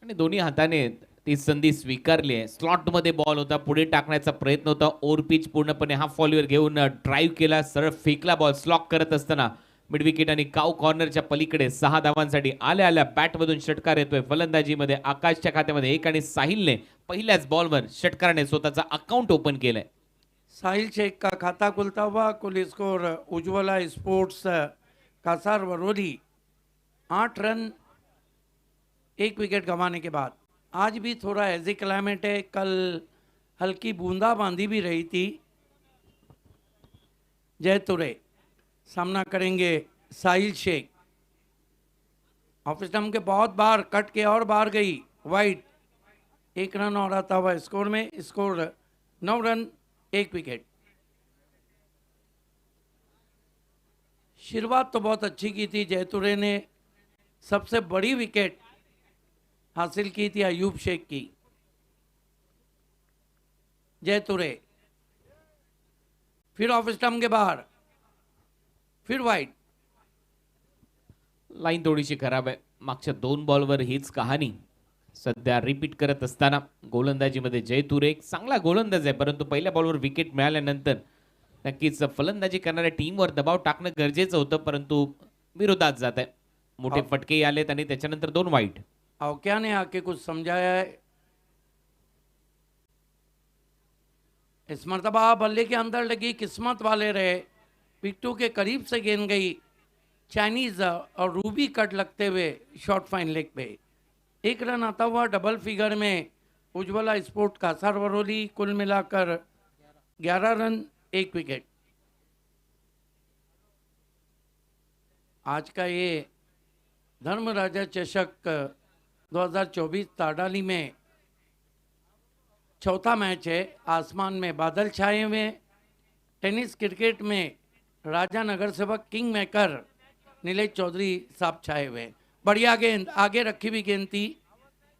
आणि दोन्ही हाताने ती संधी स्वीकारली आहे. स्लॉटमध्ये बॉल होता, पुढे टाकण्याचा प्रयत्न होता. ओव्हर पिच पूर्णपणे हाफ फॉलीवर घेऊन ड्राईव्ह केला, सरळ फेकला बॉल. स्लॉक करत असताना मिड विकेट आणि काऊ कॉर्नरच्या पलीकडे 6 धावांसाठी आल्या बॅटमधून षटकार येतोय. फलंदाजीमध्ये आकाशच्या खात्यामध्ये 1 आणि साहिलने पहिल्याच बॉलवर षटकाराने स्वतःचा अकाउंट ओपन केलंय. साहिल शेख का खाता खुलता हुआ। कुल score Ujjwala sports Kasar Varoli 8 run 1 wicket गंवाने के बाद। आज भी थोड़ा ऐसी क्लाइमेट है, कल हल्की बूंदाबांदी भी रही थी। जय तुरे सामना करेंगे साहिल शेख। ऑफ स्टंप के बहुत बार कट के और बाहर गई वाइड, 1 रन और आता हुआ स्कोर में। Score 9 run 1 wicket. शुरुआत तो बहुत अच्छी की थी जयतुरे ने, सबसे बड़ी विकेट हासिल की थी अयूब शेख की। जयतुरे फिर ऑफ स्टंप के बाहर, फिर वाइड। लाईन थोडीशी खराब आहे. मागच्या 2 बॉलवर हीच कहाणी सध्या रिपीट करत असताना गोलंदाजीमध्ये जयतुरे एक चांगला गोलंदाज आहे, परंतु पहिल्या बॉलवर विकेट मिळाल्यानंतर नक्कीच फलंदाजी करणाऱ्या टीमवर दबाव टाकणं गरजेचं होतं, परंतु विरोधात जात आहे. मोठे फटके आलेत आणि त्याच्यानंतर 2 वाईट. अवक्या ने आके कुछ समझाया है। इस मरतबा बल्ले के अंदर लगी, किस्मत वाले रहे। पिट्टू के करीब से गेंद गई, चाइनीज और रूबी कट लगते हुए शॉर्ट फाइन लेग पे। 1 रन आता हुआ डबल फिगर में उज्ज्वला स्पोर्ट कासार वरोली। कुल मिलाकर 11 रन 1 विकेट। आज का ये धर्मराजा चषक 2024 ताडाली में चौथा मैच है। आसमान में बादल छाए हुए हैं। टेनिस क्रिकेट में राजा नगर सेवक किंग मेकर नीलेश चौधरी साहब छाए हुए हैं। बढ़िया गेंद, आगे रखी हुई गेंद थी,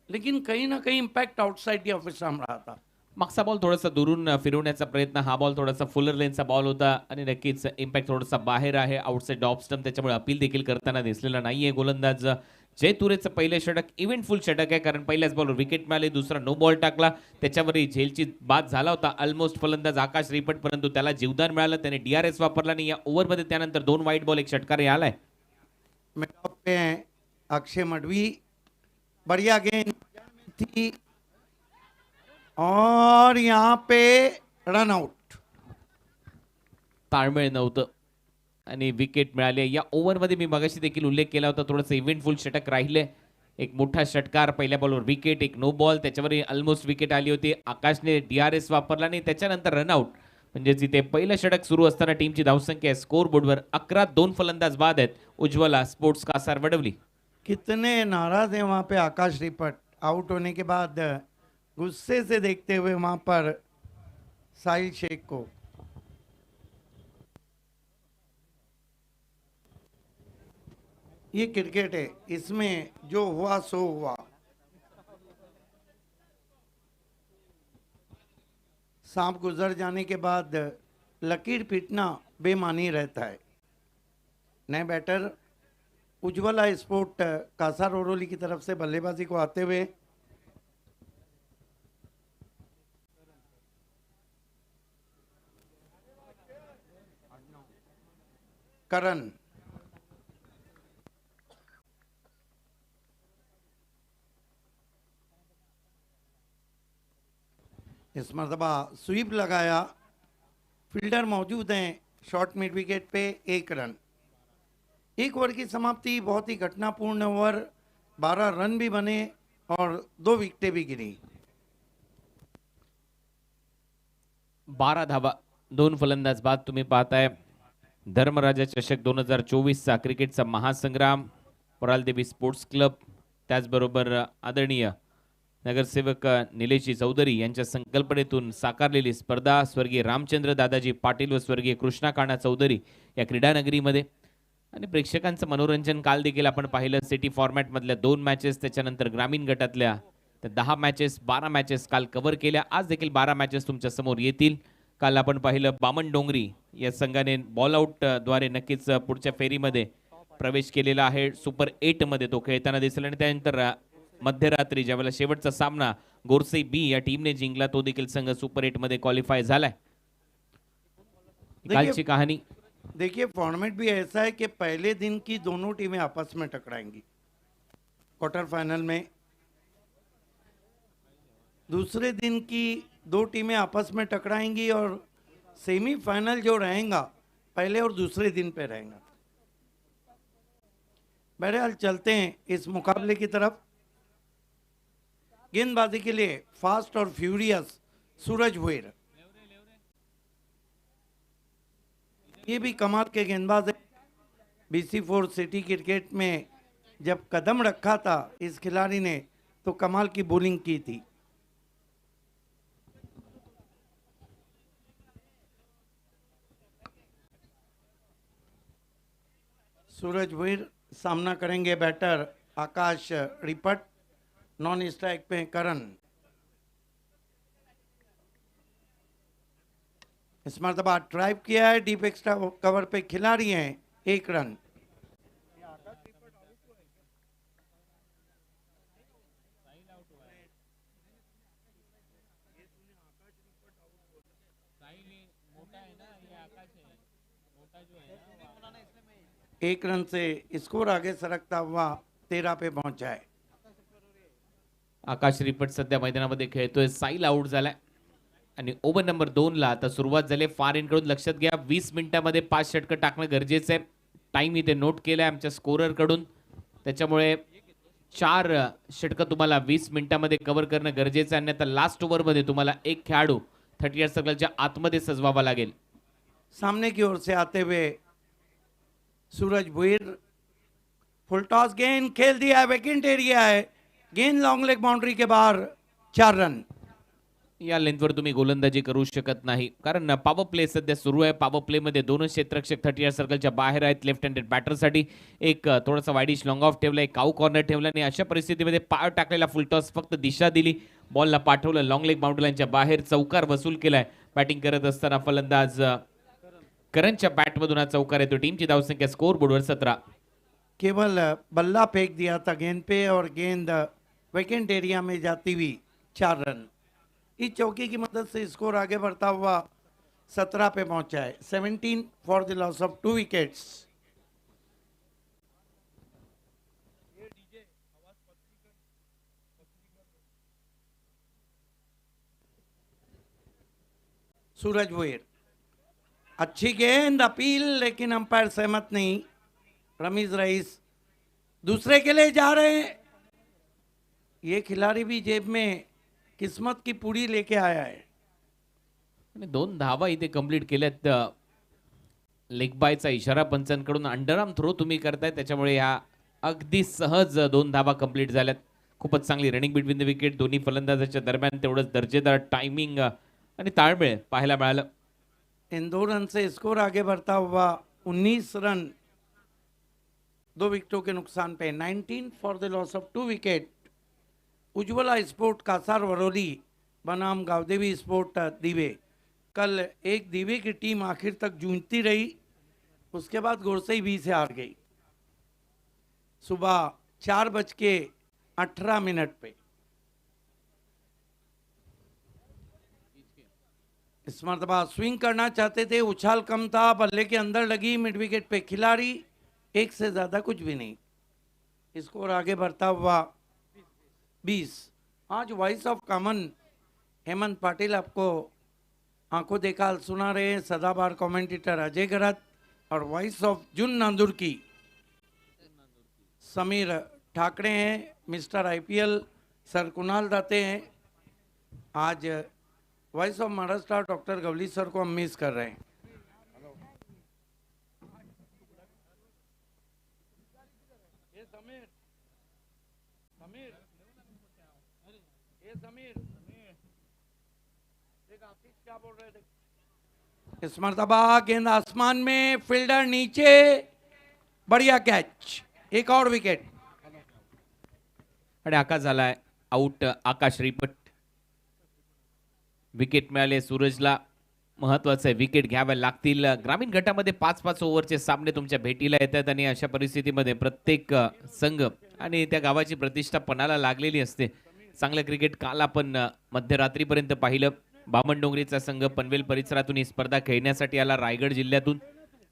लेकिन कहीं ना कहीं impact outside the off stump रहा था। मागचा बॉल थोडासा दुरून फिरवण्याचा प्रयत्न, हा बॉल थोडासा फुलर लेनचा बॉल होता आणि नक्कीच इम्पॅक्ट थोडासा बाहेर आहे, आउटसाइड ऑफ स्टंप, त्याच्यामुळे अपील देखील करताना दिसलेला नाहीये. गोलंदाज जयतुरेचं पहिलं षटक इव्हेंटफुल षटक आहे, कारण पहिल्याच बॉलवर विकेट मिळाली, दुसरा नो बॉल टाकला, त्याच्यावरही झेलची बाद झाला होता ऑलमोस्ट फलंदाज आकाश रिपट, परंतु त्याला जीवदान मिळालं, त्याने डीआरएस वापरला नाही. या ओव्हरमध्ये त्यानंतर 2 वाईट बॉल, 1 षटकार आलाय. टॉप पे हैं अक्षय मडवी। बढ़िया गेंद थी और यहाँ पे रन आउट। ताळमेळ नव्हतं आणि विकेट मिळाले. या ओव्हरमध्ये मी मगाशी देखील उल्लेख केला होता, थोडंसं इव्हेंटफुल षटक राहिले. एक मोठा षटकार, पहिल्या बॉलवर विकेट, 1 नो बॉल, त्याच्यावरही ऑलमोस्ट विकेट आली होती. आकाशने डीआरएस वापरला नाही, त्याच्यानंतर रनआउट. म्हणजे जिथे पहिलं षटक सुरू असताना टीमची धावसंख्या आहे स्कोर बोर्डवर 11, 2 फलंदाज बाद आहेत. उज्ज्वला स्पोर्ट्स कासार वडवली. कितने नाराज हैं वहाँ पे आकाश रिपट। आउट होने के बाद गुस्से से देखते हुए वहाँ पर साहिल शेख को। ये क्रिकेट है, इसमें जो हुआ सो हुआ। सांप गुजर जाने के बाद लकीर पीटना बेमानी रहता है। नए बैटर उज्ज्वला स्पोर्ट कासार वरोली की तरफ से बल्लेबाजी को आते हुए करण। इस मरतबा स्वीप लगाया, फील्डर मौजूद हैं शॉर्ट मिड विकेट पे। 1 रन। 1 ओवर की समाप्ति, बहुत ही घटनापूर्ण ओवर। 12 रन भी बने और 2 विकेटें भी गिरी। 12 धावा, 2 फलंदाज बाद. तुम्ही पाहताय धर्मराजा चषक 2024चा क्रिकेटचा महासंग्राम, परालदेवी स्पोर्ट्स क्लब, त्याचबरोबर आदरणीय नगरसेवक निलेशजी चौधरी यांच्या संकल्पनेतून साकारलेली स्पर्धा स्वर्गीय रामचंद्र दादाजी पाटील व स्वर्गीय कृष्णा काणा चौधरी या क्रीडानगरीमध्ये. आणि प्रेक्षकांचं मनोरंजन काल देखील आपण पाहिलं. सिटी फॉर्मॅटमधल्या 2 मॅचेस, त्याच्यानंतर ग्रामीण गटातल्या 10 मॅचेस, 12 मॅचेस काल कव्हर केल्या. आज देखील 12 मॅचेस तुमच्या समोर येतील. काल आपण पाहिलं बामण डोंगरी या संघाने बॉल आउट द्वारे नक्कीच पुढच्या फेरीमध्ये प्रवेश केलेला आहे. सुपर 8 मध्ये तो खेळताना दिसेल. आणि त्यानंतर मध्यरात्री ज्यावेळेला शेवटचा सामना गोरसे बी या टीमने जिंकला, तो देखील संघ सुपर 8 मध्ये क्वालिफाय झालाय. कालची कहाणी. देखिए फॉर्मेट भी ऐसा है कि पहले दिन की दोनों टीमें आपस में टकराएंगी क्वार्टर फाइनल में, दूसरे दिन की दो टीमें आपस में टकराएंगी और सेमीफाइनल जो रहेगा पहले और दूसरे दिन पे रहेगा. बहरहाल चलते हैं इस मुकाबले की तरफ. गेंदबाजी के लिए फास्ट और फ्यूरियस सूरज भुईर, ये भी कमाल के गेंदबाज है. BC4 सिटी क्रिकेट में जब कदम रखा था इस खिलाड़ी ने तो कमाल की बॉलिंग की थी. सूरज भुईर सामना करेंगे बैटर आकाश रिपट. नॉन स्ट्राइक पे करण. इस मरतबा ड्राइव किया है, डीप एक्स्ट्रा कवर पे खिलाड़ी हैं, 1 रन. एक रन से स्कोर आगे सरकता हुआ 13 पे पहुंचा है. आकाश रिपट सध्या मैदानामध्ये खेळतोय. साईल आउट झालाय आणि ओव्हर नंबर 2 ला आता सुरुवात झाली. फार एंड कडून लक्षात घ्या 20 मिनिटांमध्ये 5 षटकं टाकणं गरजेचं आहे. टाइम इथे नोट केलाय आमच्या स्कोरर कडून, त्याच्यामुळे 4 षटकं तुम्हाला 20 मिनिटांमध्ये कव्हर करणं गरजेचं आहे. आणि आता लास्ट ओव्हर मध्ये तुम्हाला एक खेळाडू 38 सर्कलच्या आतमध्ये सजवावा लागेल. सामने की ओर से आते हुए सूरज भुईर, फुल टॉस गेंद खेल दिया है, वेकेंट एरिया है, गेंद लॉन्ग लेग बाउंड्री के बाहर. 4 रन. या लेंथवर तुम्ही गोलंदाजी करू शकत नाही, कारण पॉवर प्ले सध्या सुरू आहे. पॉवर प्ले मध्ये दोनच क्षेत्ररक्षक 38 सर्कलच्या बाहेर आहेत. लेफ्ट हँडेड बॅटरसाठी एक थोडासा वाईडिश लॉंग ऑफ ठेवला, एक काऊ कॉर्नर ठेवला आणि अशा परिस्थितीमध्ये पाय टाकलेला फुल टॉस फक्त दिशा दिली, बॉलला पाठवलं लॉंग लेग बाउंड्री लाईनच्या बाहेर. चौकार वसूल केलाय. बॅटिंग करत असताना फलंदाज करणच्या बॅटमधून हा चौकार येतो. टीमची धावसंख्या स्कोर बोर्डवर 17. केवल बल्ला फेंक दिया था गेंद पे और गेंद वेकेंट एरिया में जाती हुई 4 रन. इस चौकी की मदद से स्कोर आगे बढ़ता हुआ 17 पे पहुंचा है. 17 for the loss of 2 wickets. Suraj Bhuir, अच्छी गेंद, अपील, लेकिन अंपायर सहमत नहीं. रमीज रईस दूसरे के लिए जा रहे हैं. ये खिलाड़ी भी जेब में किस्मत की पूरी लेके आया है. आणि 2 धावा इथे कंप्लीट केल्यात. लेग बायचा इशारा पंचांकडून अंडरआर्म थ्रो तुम्ही करताय, त्याच्यामुळे ह्या अगदी सहज 2 धावा कंप्लीट झाल्यात. खूपच चांगली रनिंग बिटवीन द विकेट. दोन्ही फलंदाजाच्या दरम्यान तेवढंच दर्जेदार टायमिंग आणि ताळमेळ पाहायला मिळालं. इन 2 रन से स्कोर आगे बढ़ता हुआ 19 रन 2 विकेटों के नुकसान पे. 19 for the loss of 2 wicket. Ujjwala sport Kasar Varolii बनाम गावदेवी स्पोर्ट दीवे. कल एक दीवे की टीम आखिर तक जूझती रही, उसके बाद गोरसई बी से हार गई. सुबह 4:18 पे. इस मरतबा स्विंग करना चाहते थे, उछाल कम था, बल्ले के अंदर लगी, मिड विकेट पे खिलाड़ी, एक से ज्यादा कुछ भी नहीं. स्कोर आगे बढ़ता हुआ 20. आज voice of common Hemant Patil आपको आंखों देखा सुना रहे हैं. सदाबहार कमेंटेटर अजय गरत और वॉइस ऑफ जुन नांदुर की समीर ठाकरे हैं. Mister IPL sir Kunal Date हैं. आज voice of Maharashtra doctor Gawali sir को हम मिस कर रहे हैं. इस मरतबा गेंद आसमान में, फील्डर नीचे, बढ़िया कैच, एक और विकेट. आणि आकाश झालाय आउट. आकाश रिपट. विकेट मिळाले सूरजला महत्वाचं आहे, विकेट घ्याव्या लागतील. ग्रामीण गटामध्ये 5-5 ओव्हरचे सामने तुमच्या भेटीला येतात आणि अशा परिस्थितीमध्ये प्रत्येक संघ आणि त्या गावाची प्रतिष्ठा पणाला लागलेली असते. चांगलं क्रिकेट काल आपण मध्यरात्रीपर्यंत पाहिलं. बामणडोंगरीचा संघ पनवेल परिसरातून ही स्पर्धा खेळण्यासाठी आला, रायगड जिल्ह्यातून.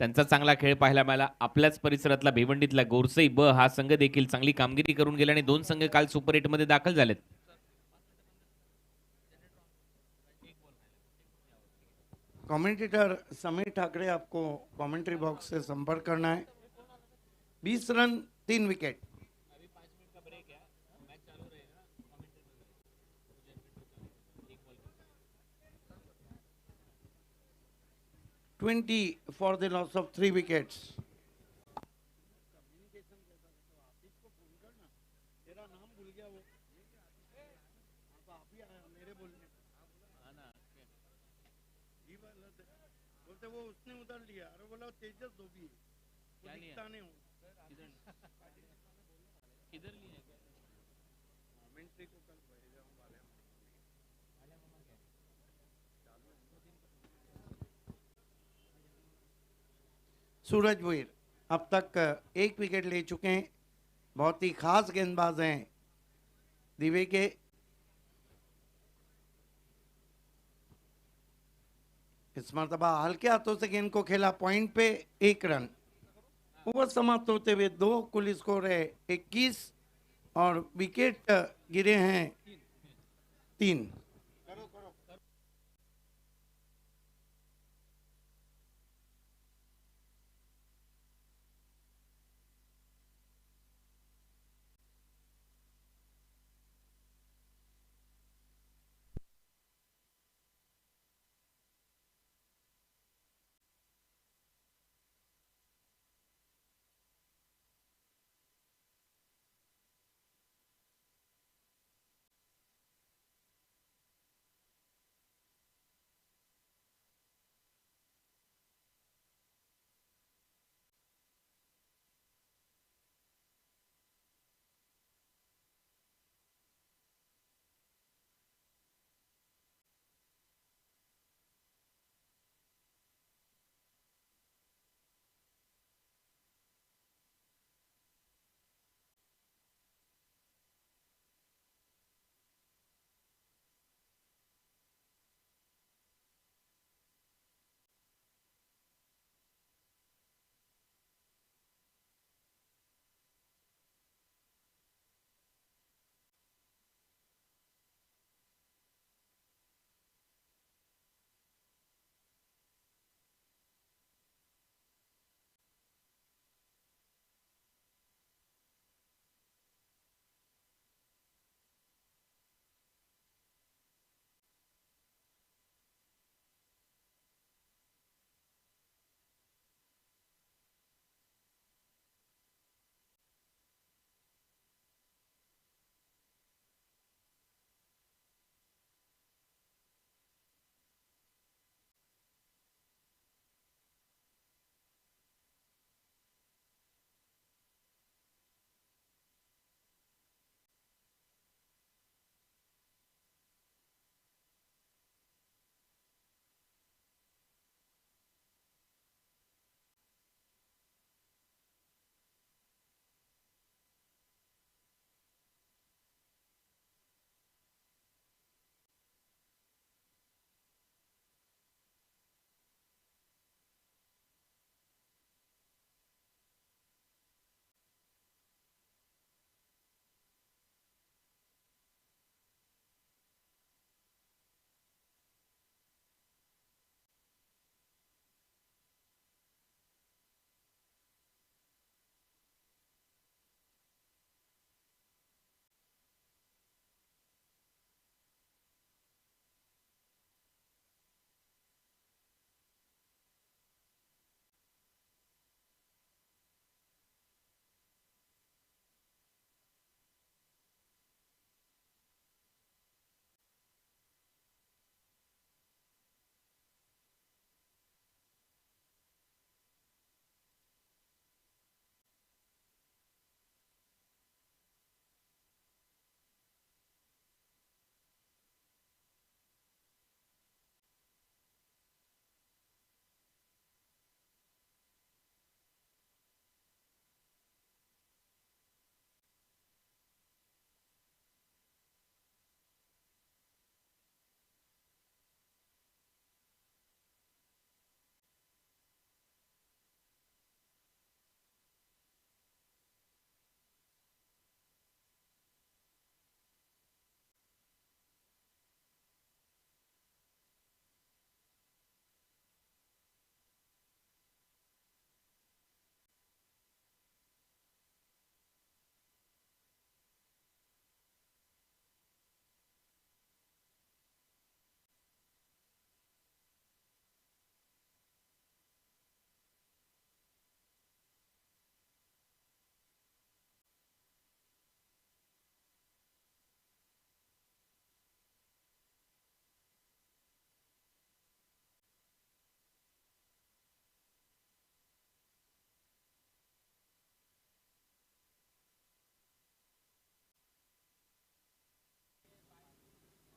त्यांचा चांगला खेळ पाहायला मिळाला. आपल्याच परिसरातला भिवंडीतला गोरसई ब हा संघ देखील चांगली कामगिरी करून गेला आणि 2 संघ काल सुपर 8 मध्ये दाखल झालेत. कमेंटेटर समीर ठाकरे, आपको कमेंट्री बॉक्स से संपर्क करना है। 20 run 3 wicket. Twenty for the loss of 3 wickets. वो उसने उधर लिया, अरे बोला तेजस धोबी वो दिखता नहीं इधर लिया क्या कमेंट्री को कल भेजा हूं वाले सूरज वीर अब तक 1 विकेट ले चुके हैं। बहुत ही खास गेंदबाज हैं दिवे के। इस मरतबा हल्के हाथों से गेंद को खेला, पॉइंट पे 1 रन। ओवर समाप्त होते हुए 2, कुल स्कोर है 21 और विकेट गिरे हैं 3।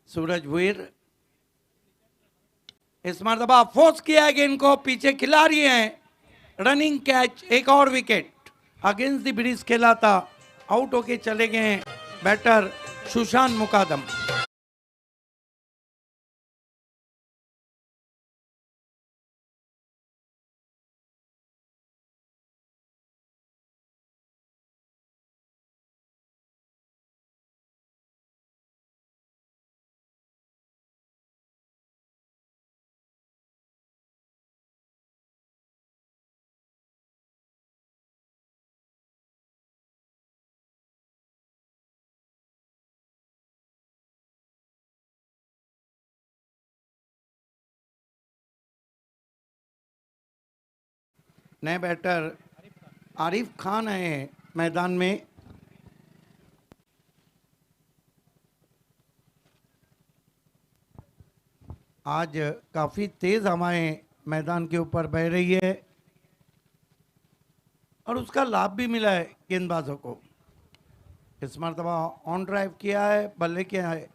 सूरज भुईर इस मरतबा फोर्स किया है गेंद को, पीछे खिलाड़ी हैं, रनिंग कैच, एक और विकेट अगेंस्ट द ब्रिज खेला था, आउट होके चले गए हैं बैटर सुशांत मुकादम। नए बैटर आरिफ खान है मैदान में। आज काफी तेज हवाएं मैदान के ऊपर बह रही है और उसका लाभ भी मिला है गेंदबाजों को। इस मरतबा ऑन ड्राइव किया है, बल्ले किया है,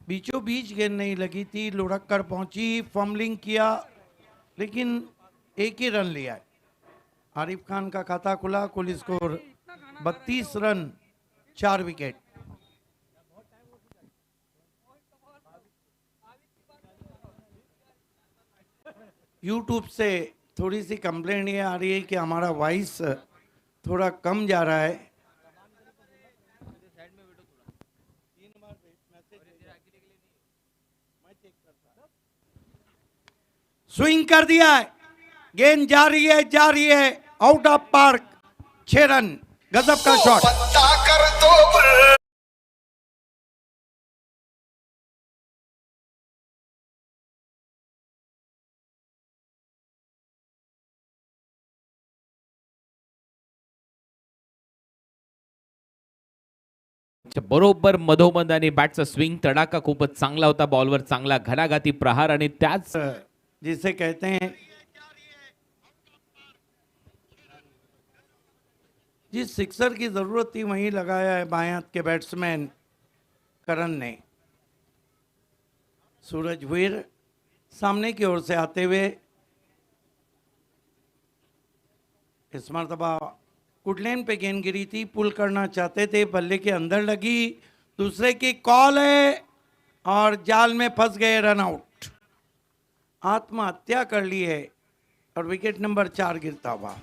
बीचों बीच गेंद नहीं लगी थी, लुढ़क कर पहुंची, फम्बलिंग किया, लेकिन एक ही रन लिया है। आरिफ खान का खाता खुला, कुल स्कोर 32 रन, 4 विकेट। यूट्यूब से थोड़ी सी कंप्लेंट ये आ रही है कि हमारा वॉइस थोड़ा कम जा रहा है। स्विंग कर दिया है, गेंद जा रही है, आउट ऑफ पार्क, 6 रन, गजब का शॉट। बरोबर मधोमध आणि बॅटचा स्विंग तडाखा खूपच चांगला होता, बॉलवर चांगला घणाघाती प्रहार आणि त्याच जिसे कहते हैं जिस सिक्सर की जरूरत थी वहीं लगाया है बाएं हाथ के बैट्समैन करण ने। सूरज भुईर सामने की ओर से आते हुए इस मरतबा कुडलेन पे गेंद गिरी थी, पुल करना चाहते थे, बल्ले के अंदर लगी, दूसरे की कॉल है और जाल में फंस गए, रन आउट। आत्महत्या कर ली है और विकेट नंबर 4 गिरता हुआ।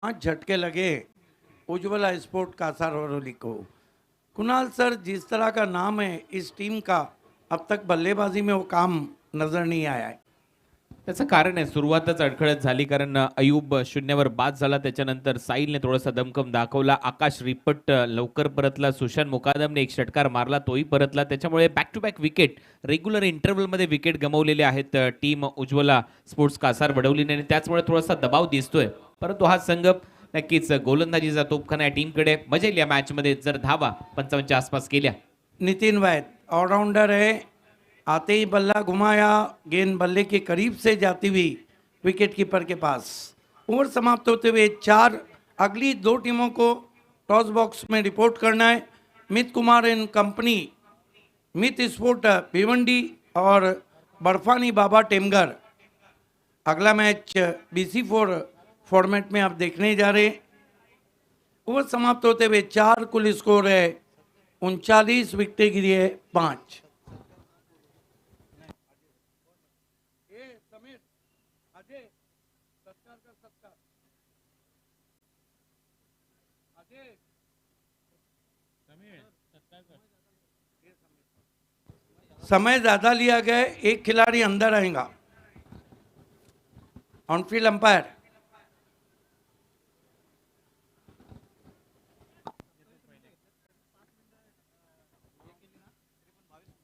पांच झटके लगे उज्ज्वला स्पोर्ट कासार वरोली को। कुणाल सर, जिस तरह का नाम है इस टीम का, अब तक बल्लेबाजी में वो काम नजर नहीं आया है। त्याचं कारण आहे, सुरुवातच अडखळत झाली, कारण अयूब शून्यावर बाद झाला, त्याच्यानंतर साहिलने थोडासा दमकम दाखवला, आकाश रिपट लवकर परतला, सुशांत मुकादमने एक षटकार मारला, तोही परतला, त्याच्यामुळे back to back wicket, regular इंटरव्हलमध्ये विकेट गमावलेले आहेत टीम उज्ज्वला स्पोर्ट्स कासार वडवलीने, आणि त्याचमुळे थोडासा दबाव दिसतोय, परंतु हा संघ नक्कीच गोलंदाजीचा तोफखाना या टीमकडे। मजा येईल या मॅचमध्ये जर धावा 55 च्या आसपास केल्या। नितिन वैद ऑलराउंडर है, आते ही बल्ला घुमाया, गेंद बल्ले के करीब से जाती हुई विकेट कीपर के पास। ओवर समाप्त होते हुए 4, अगली 2 टीमों को टॉस बॉक्स में रिपोर्ट करना है। मित कुमार एंड कंपनी, मित स्पोर्ट भिवंडी और बर्फानी बाबा टेमगर। अगला मैच BC4 फॉर्मेट में आप देखने जा रहे हैं। ओवर समाप्त होते हुए 4, कुल स्कोर है 39, विकेटें गिरी है 5। समय ज्यादा लिया गया है, एक खिलाड़ी अंदर आएगा ऑन फील्ड अंपायर.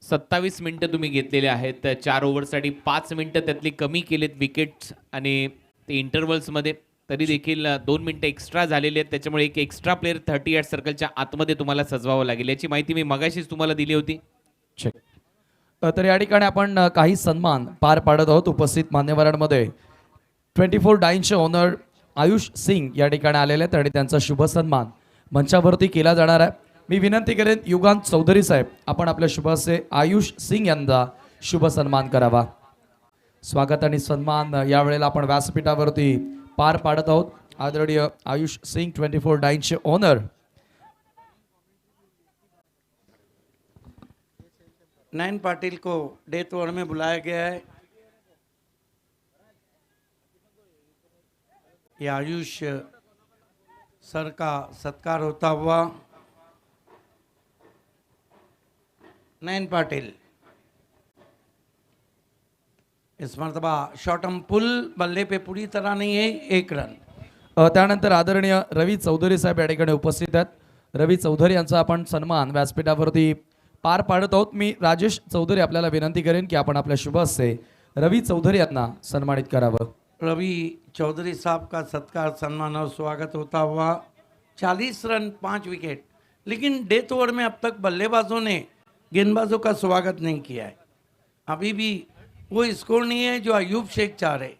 27 मिनिटं तुम्ही घेतलेले आहेत. 4 ओव्हरसाठी 5 मिनिटं त्यातली कमी केलेत विकेट्स आणि ते इंटरव्हल्समध्ये. तरी देखील 2 मिनिटं एक्स्ट्रा झालेली आहेत. त्याच्यामुळे एक एक्स्ट्रा प्लेअर 30 यार्ड सर्कलच्या आतमध्ये तुम्हाला सजवावं लागेल. याची माहिती मी मगाशीच तुम्हाला दिली होती. चेक. तर या ठिकाणी आपण काही सन्मान पार पाडत आहोत उपस्थित मान्यवरांमध्ये. 24 डाईनचे ओनर आयुष सिंग या ठिकाणी आलेले आहेत आणि त्यांचा शुभ सन्मान मंचावरती केला जाणार आहे. मी विनंती करेन युगांत चौधरी साहेब आपण आपल्या शुभ हस्ते आयुष सिंग यांचा शुभ सन्मान करावा. स्वागत आणि सन्मान यावेळेला आपण व्यासपीठावरती पार पाडत आहोत. आदरणीय आयुष सिंग 24 डाईनचे ओनर. नयन पाटिल को डेथ ओवर में बुलाया गया है. ये आयुष सर का सत्कार होता हुआ. नयन पाटिल इस मरतबा शॉर्टम पुल बल्ले पे पूरी तरह नहीं है, 1 रन. त्यानंतर आदरणीय रवी चौधरी साहेब या ठिकाणी उपस्थित आहेत. रवी चौधरी यांचा आपण सन्मान व्यासपीठावरती पार पाडत आहोत. मी राजेश चौधरी आपल्याला विनंती करेन की आपण आपल्या शुभ हस्ते रवी चौधरी यांना सन्मानित करावं. रवि चौधरी साहब का सत्कार सम्मान और स्वागत होता हुआ. 40 रन 5 विकेट. लेकिन डेथ ओवर में अब तक बल्लेबाजों ने गेंदबाजों का स्वागत नहीं किया है. अभी भी वो स्कोर नहीं है जो अयूब शेख चाह रहे.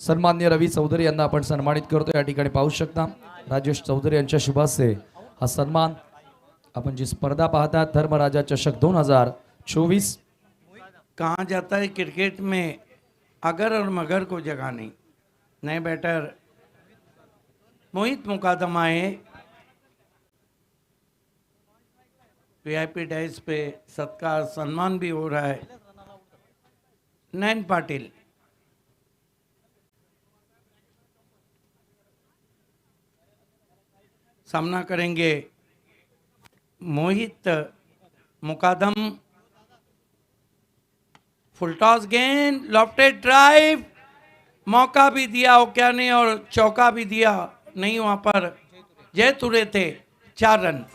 सन्मान्य रवी चौधरी यांना आपण सन्मानित करतो. या ठिकाणी पाहू शकता राजेश चौधरी यांच्या शुभ हस्ते हा सन्मान. आपण जी स्पर्धा पाहता धर्मराजा चषक 2024. कहा जाता है क्रिकेट में अगर और मगर को जगह नहीं. नए बैटर मोहित मुकादम आए. वीआईपी डैश पे सत्कार सम्मान भी हो रहा है. नयन पाटिल सामना करेंगे मोहित मुकादम. फुल टॉस गेंद, लॉफ्टेड ड्राइव, मौका भी दिया ओक्या ने और चौका भी दिया. नहीं वहां पर जय तुरे थे. 4 रन.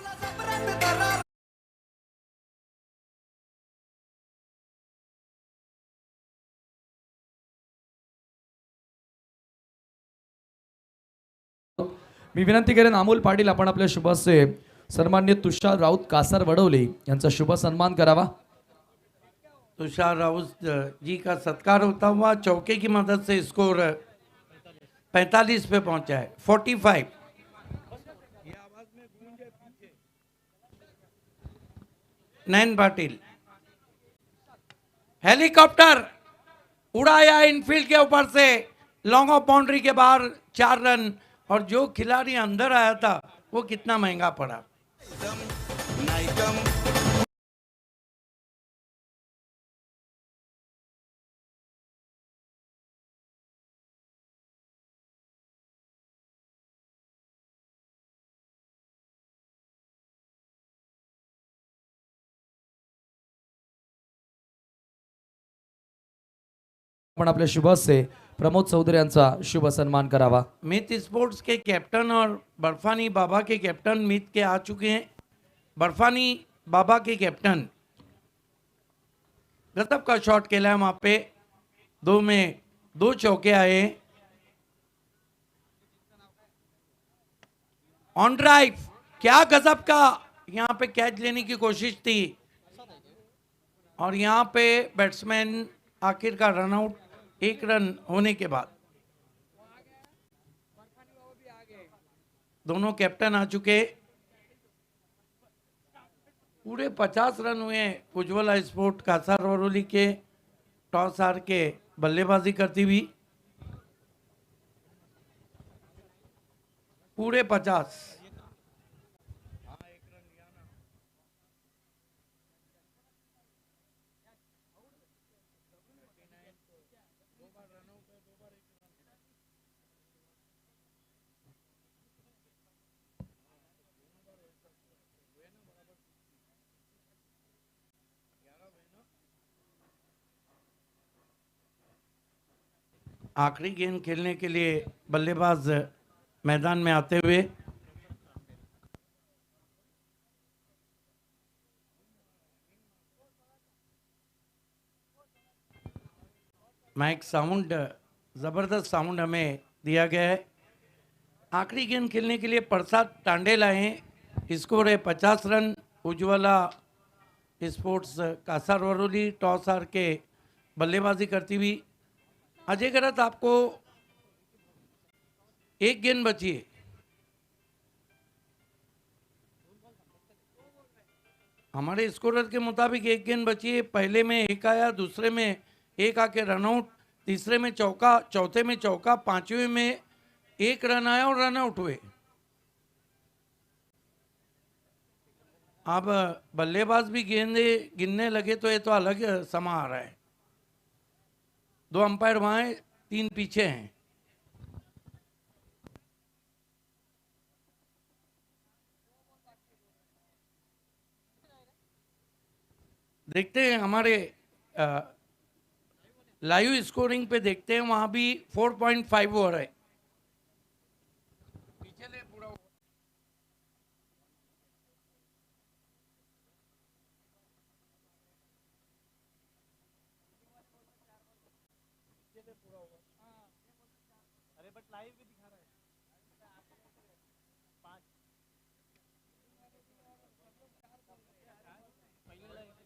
मी विनंती करेन अमोल पाटील आपण आपल्या शुभ हस्ते सन्मान्य तुषार राऊत कासार वडवली यांचा शुभ सन्मान करावा. तुषार राउत जी का सत्कार होता हुआ. चौके की मदद से स्कोर 45 पे पहुंचा है. 45. नयन पाटिल हेलीकॉप्टर उड़ाया इनफील्ड के ऊपर से. लॉन्ग ऑफ बाउंड्री के बाहर 4 रन. और जो खिलाड़ी अंदर आया था वो कितना महंगा पड़ा. आपण आपल्या शुभ हस्ते प्रमोद चौधरी यांचा शुभ सन्मान करावा. मित स्पोर्ट्स के कैप्टन और बर्फानी बाबा के कैप्टन मित के आ चुके हैं. बर्फानी बाबा के कैप्टन गजब का शॉट खेला है वहां पे. 2 में 2 चौके आए. ऑन ड्राइव, क्या गजब का यहाँ पे कैच लेने की कोशिश थी और यहाँ पे बैट्समैन आखिरकार रन आउट. 1 रन होने के बाद दोनों कैप्टन आ चुके. पूरे 50 रन हुए उज्ज्वला स्पोर्ट कासार वरोली के टॉस हार के बल्लेबाजी करती हुई. पूरे 50. आखिरी गेंद खेलने के लिए बल्लेबाज मैदान में आते हुए माइक साउंड, जबरदस्त साउंड हमें दिया गया है। आखिरी गेंद खेलने के लिए प्रसाद टांडेल आए हैं। स्कोर है 50 रन। उज्ज्वला स्पोर्ट्स कासारवरोली टॉस हार के बल्लेबाजी करती हुई। अजय गरत, आपको एक गेंद बची है। हमारे स्कोरर के मुताबिक एक गेंद बची है। पहले में एक आया, दूसरे में एक आके रनआउट, तीसरे में चौका, चौथे में चौका, पांचवें में एक रन आया और रन आउट हुए। अब बल्लेबाज भी गेंदे गिनने लगे तो ये तो अलग समा आ रहा है। 2 अंपायर वहां हैं, 3 पीछे हैं। देखते हैं हमारे लाइव स्कोरिंग पे देखते हैं, वहां भी 4.5 ओवर है।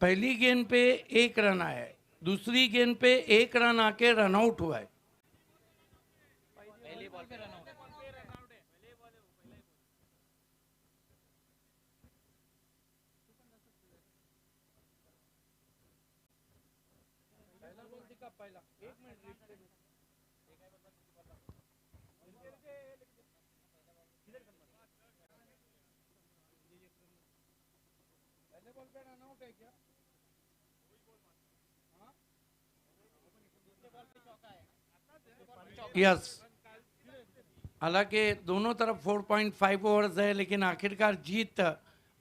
पहली गेंद पे एक रन आया है, दूसरी गेंद पे एक रन आके रन आउट हुआ है। यस, हालांकि दोनों तरफ 4.5 ओवर्स है, लेकिन आखिरकार जीत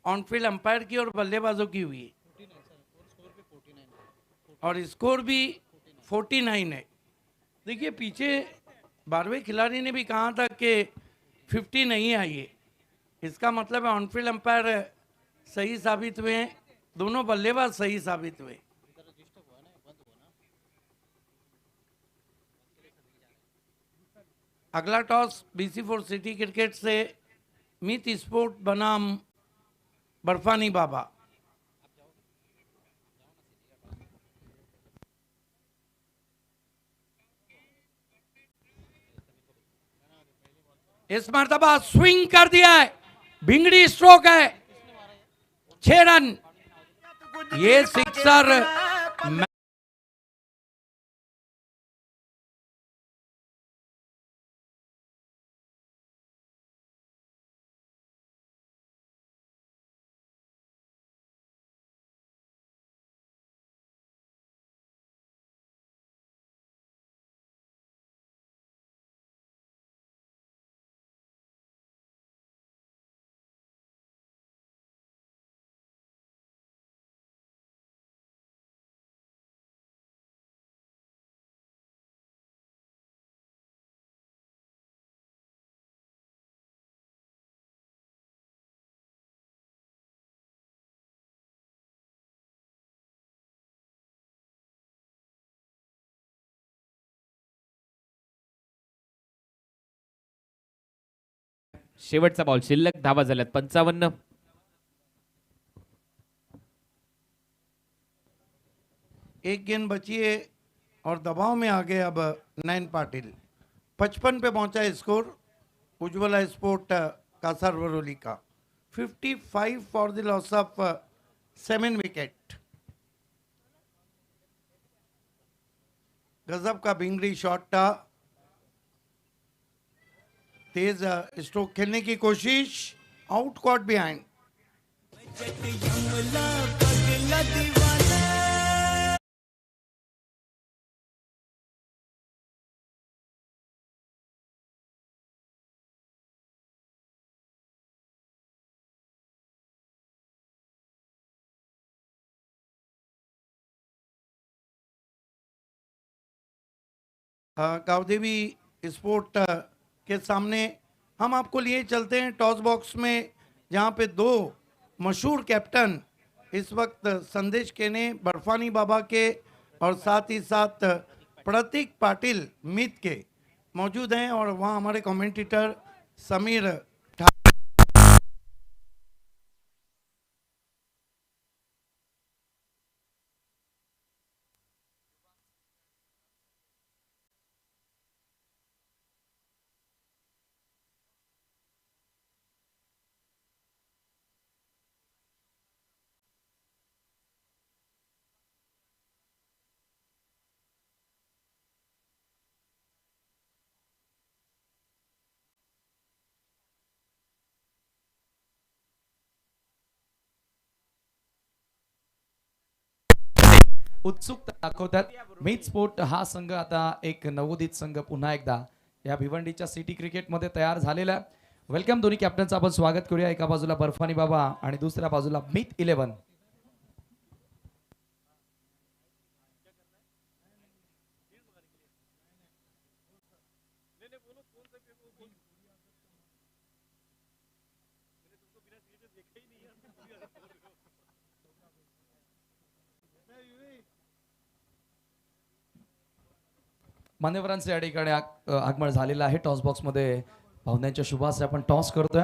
ऑनफील्ड अंपायर की और बल्लेबाजों की हुई और स्कोर भी 49 है। देखिए पीछे 12वें खिलाड़ी ने भी कहा था कि 50 नहीं आई है, इसका मतलब है ऑनफील्ड अंपायर सही साबित हुए हैं, दोनों बल्लेबाज सही साबित हुए। अगला टॉस BC4 सिटी क्रिकेट से मीत स्पोर्ट बनाम बर्फानी बाबा। इस मर्तबा स्विंग कर दिया है, भिंगड़ी स्ट्रोक है, 6 रन। ये सिक्सर शेवटचा बॉल, शिल्लक धावा झाल्यात 55. एक गेंद बची है और दबाव में आ गए अब नयन पाटिल। 55 पे पहुंचा स्कोर उज्ज्वला स्पोर्ट कासारवरोली का। 55 for the loss of 7 wicket. गजब का भिंगड़ी शॉट था, तेज स्ट्रोक खेलने की कोशिश, out caught behind. Gavdevi sport के सामने हम आपको लिए चलते हैं टॉस बॉक्स में, जहां पे दो मशहूर कैप्टन इस वक्त संदेश केने बर्फानी बाबा के और साथ ही साथ प्रतीक पाटिल मीत के मौजूद हैं, और वहाँ हमारे कमेंटेटर समीर उत्सुकता दाखवतात. मीत स्पोर्ट हा संघ आता एक नवोदित संघ पुन्हा एकदा या भिवंडीच्या सिटी क्रिकेटमध्ये तयार झालेला आहे. वेलकम. दोन्ही कॅप्टनचं आपण स्वागत करूया. एका बाजूला बर्फानी बाबा आणि दुसऱ्या बाजूला मीत 11. मान्यवरांचे या ठिकाणी आगमन झालेलं आहे. टॉस बॉक्समध्ये पाहुण्यांच्या शुभास आपण टॉस करतोय.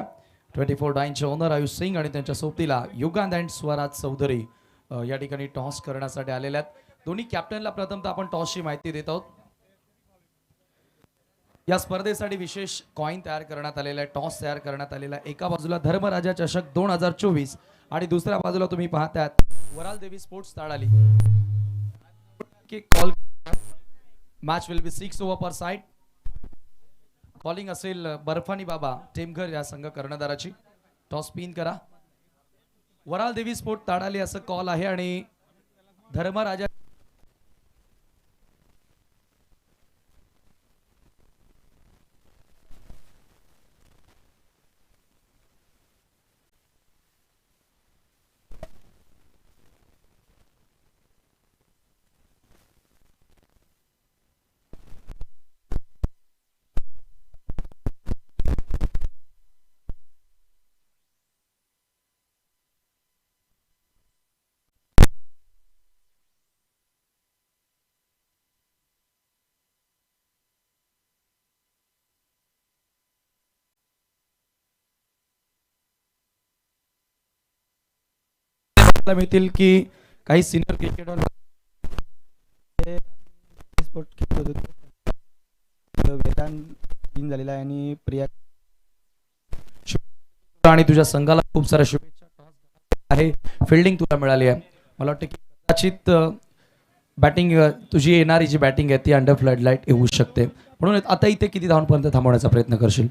24 डाईनचे ओनर आयुष सिंग आणि त्यांच्या सोबतीला युगांध अँड स्वराज चौधरी या ठिकाणी टॉस करण्यासाठी आलेले आहेत. दोन्ही कॅप्टनला प्रथमतः आपण टॉसची माहिती देत आहोत. या स्पर्धेसाठी विशेष कॉइन तयार करण्यात आलेला आहे, टॉस तयार करण्यात आलेला आहे. एका बाजूला धर्मराजा चषक 2024 आणि दुसऱ्या बाजूला तुम्ही पाहताय Varal Devi sports Tadali. Call match will be 6 over per side. Bowling असेल बर्फानी बाबा टेमघर या संघ कर्णधाराची. टॉस स्पिन करा. वराल देवी स्पोर्ट ताडाली असं कॉल आहे आणि धर्मराजा मिळतील की काही सिनियर क्रिकेटर स्पोर्ट खेळत होतो. वेदांत टीम झालेला आहे आणि प्रिया आणि तुझ्या संघाला खूप साऱ्या शुभेच्छा आहे. फिल्डिंग तुला मिळाली आहे. मला वाटतं की कदाचित बॅटिंग तुझी येणारी जी बॅटिंग आहे ती अंडर फ्लड लाईट येऊ शकते. म्हणून आता इथे किती धावांपर्यंत थांबवण्याचा प्रयत्न करशील?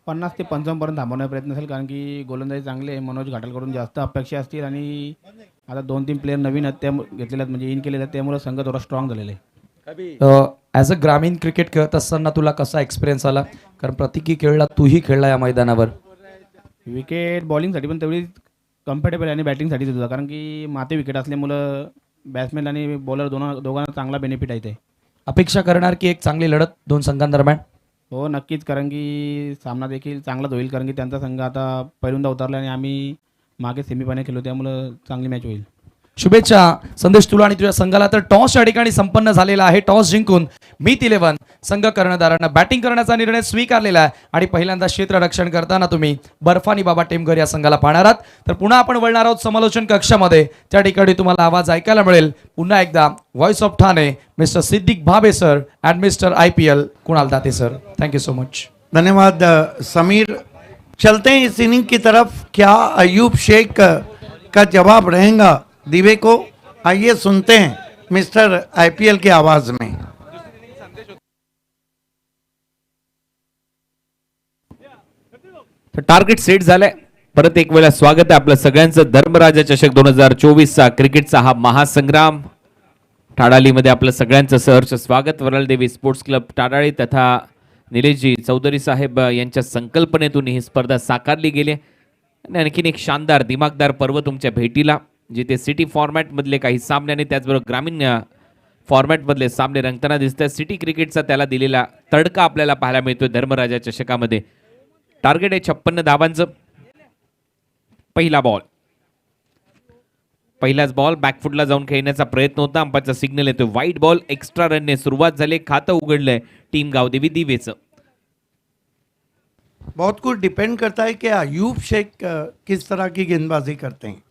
50 ते 55 पर्यंत थांबवण्याचा प्रयत्न असेल, कारण की गोलंदाजी चांगली आहे. मनोज घाटलकडून जास्त अपेक्षा असतील आणि आता 2-3 प्लेयर नवीन आहेत त्या घेतलेले आहेत, म्हणजे इन केलेले आहेत, त्यामुळे संघ थोडा स्ट्रॉंग झालेला आहे. ॲज अ ग्रामीण क्रिकेट खेळत असताना तुला कसा एक्सपिरियन्स आला? कारण प्रतीकी खेळला, तूही खेळला या मैदानावर. विकेट बॉलिंगसाठी पण तेवढी कम्फर्टेबल आहे आणि बॅटिंगसाठी सुद्धा, कारण की माते विकेट असल्यामुळं बॅट्समॅन आणि बॉलर दोघांना चांगला बेनिफिट आहे ते. अपेक्षा करणार की एक चांगली लढत दोन संघांदरम्यान? हो नक्कीच, कारण की सामना देखील चांगलाच होईल, कारण की त्यांचा संघ आता पहिल्यांदा उतरला आणि आम्ही मागे सेमीफायनल खेळलो, त्यामुळं चांगली मॅच होईल. शुभेच्छा संदेश तुला आणि तुझ्या संघाला. तर टॉस या ठिकाणी संपन्न झालेला आहे. टॉस जिंकून मीत 11 संघ कर्णधारांना बॅटिंग करण्याचा निर्णय स्वीकारलेला आहे आणि पहिल्यांदा क्षेत्ररक्षण करताना तुम्ही बर्फानी बाबा टेमघर या संघाला पाहणार आहात. तर पुन्हा आपण वळणार आहोत समालोचन कक्षामध्ये. त्या ठिकाणी तुम्हाला आवाज ऐकायला मिळेल पुन्हा एकदा voice of Thane mister Siddiq Bhabe sir and mister IPL Kunal Date sir. Thank you so much. धन्यवाद समीर. चलते हैं इस इनिंग की तरफ. क्या अयूब शेख का जवाब रहेगा दिवे को? आइए सुनते हैं मिस्टर IPL की आवाज में. टार्गेट सेट झालंय. परत एक वेळा स्वागत आहे आपलं सगळ्यांचं. धर्मराजा चषक 2024चा क्रिकेटचा हा महासंग्राम टाडालीमध्ये आपलं सगळ्यांचं सहर्ष स्वागत. वराल देवी स्पोर्ट्स क्लब टाडाळी तथा निलेशजी चौधरी साहेब यांच्या संकल्पनेतून ही स्पर्धा साकारली गेली आणि आणखीन एक शानदार दिमागदार पर्व तुमच्या भेटीला, जिथे सिटी फॉर्मॅटमधले काही सामने आणि त्याचबरोबर ग्रामीण फॉर्मॅटमधले सामने रंगताना दिसतात. सिटी क्रिकेटचा त्याला दिलेला तडका आपल्याला पाहायला मिळतोय धर्मराजा चषकामध्ये. टार्गेट आहे 56 धावांचं. पहिला बॉल, पहिलाच बॉल बॅकफुटला जाऊन खेळण्याचा प्रयत्न होता. अंपायरचा सिग्नल येतोय वाईट बॉल. एक्स्ट्रा रनने सुरुवात झाली. खातं उघडलंय टीम गावदेवी दिवेचं. बहुत कुछ डिपेंड करता है कि अयूब शेख किस तरह की गेंदबाजी करते हैं.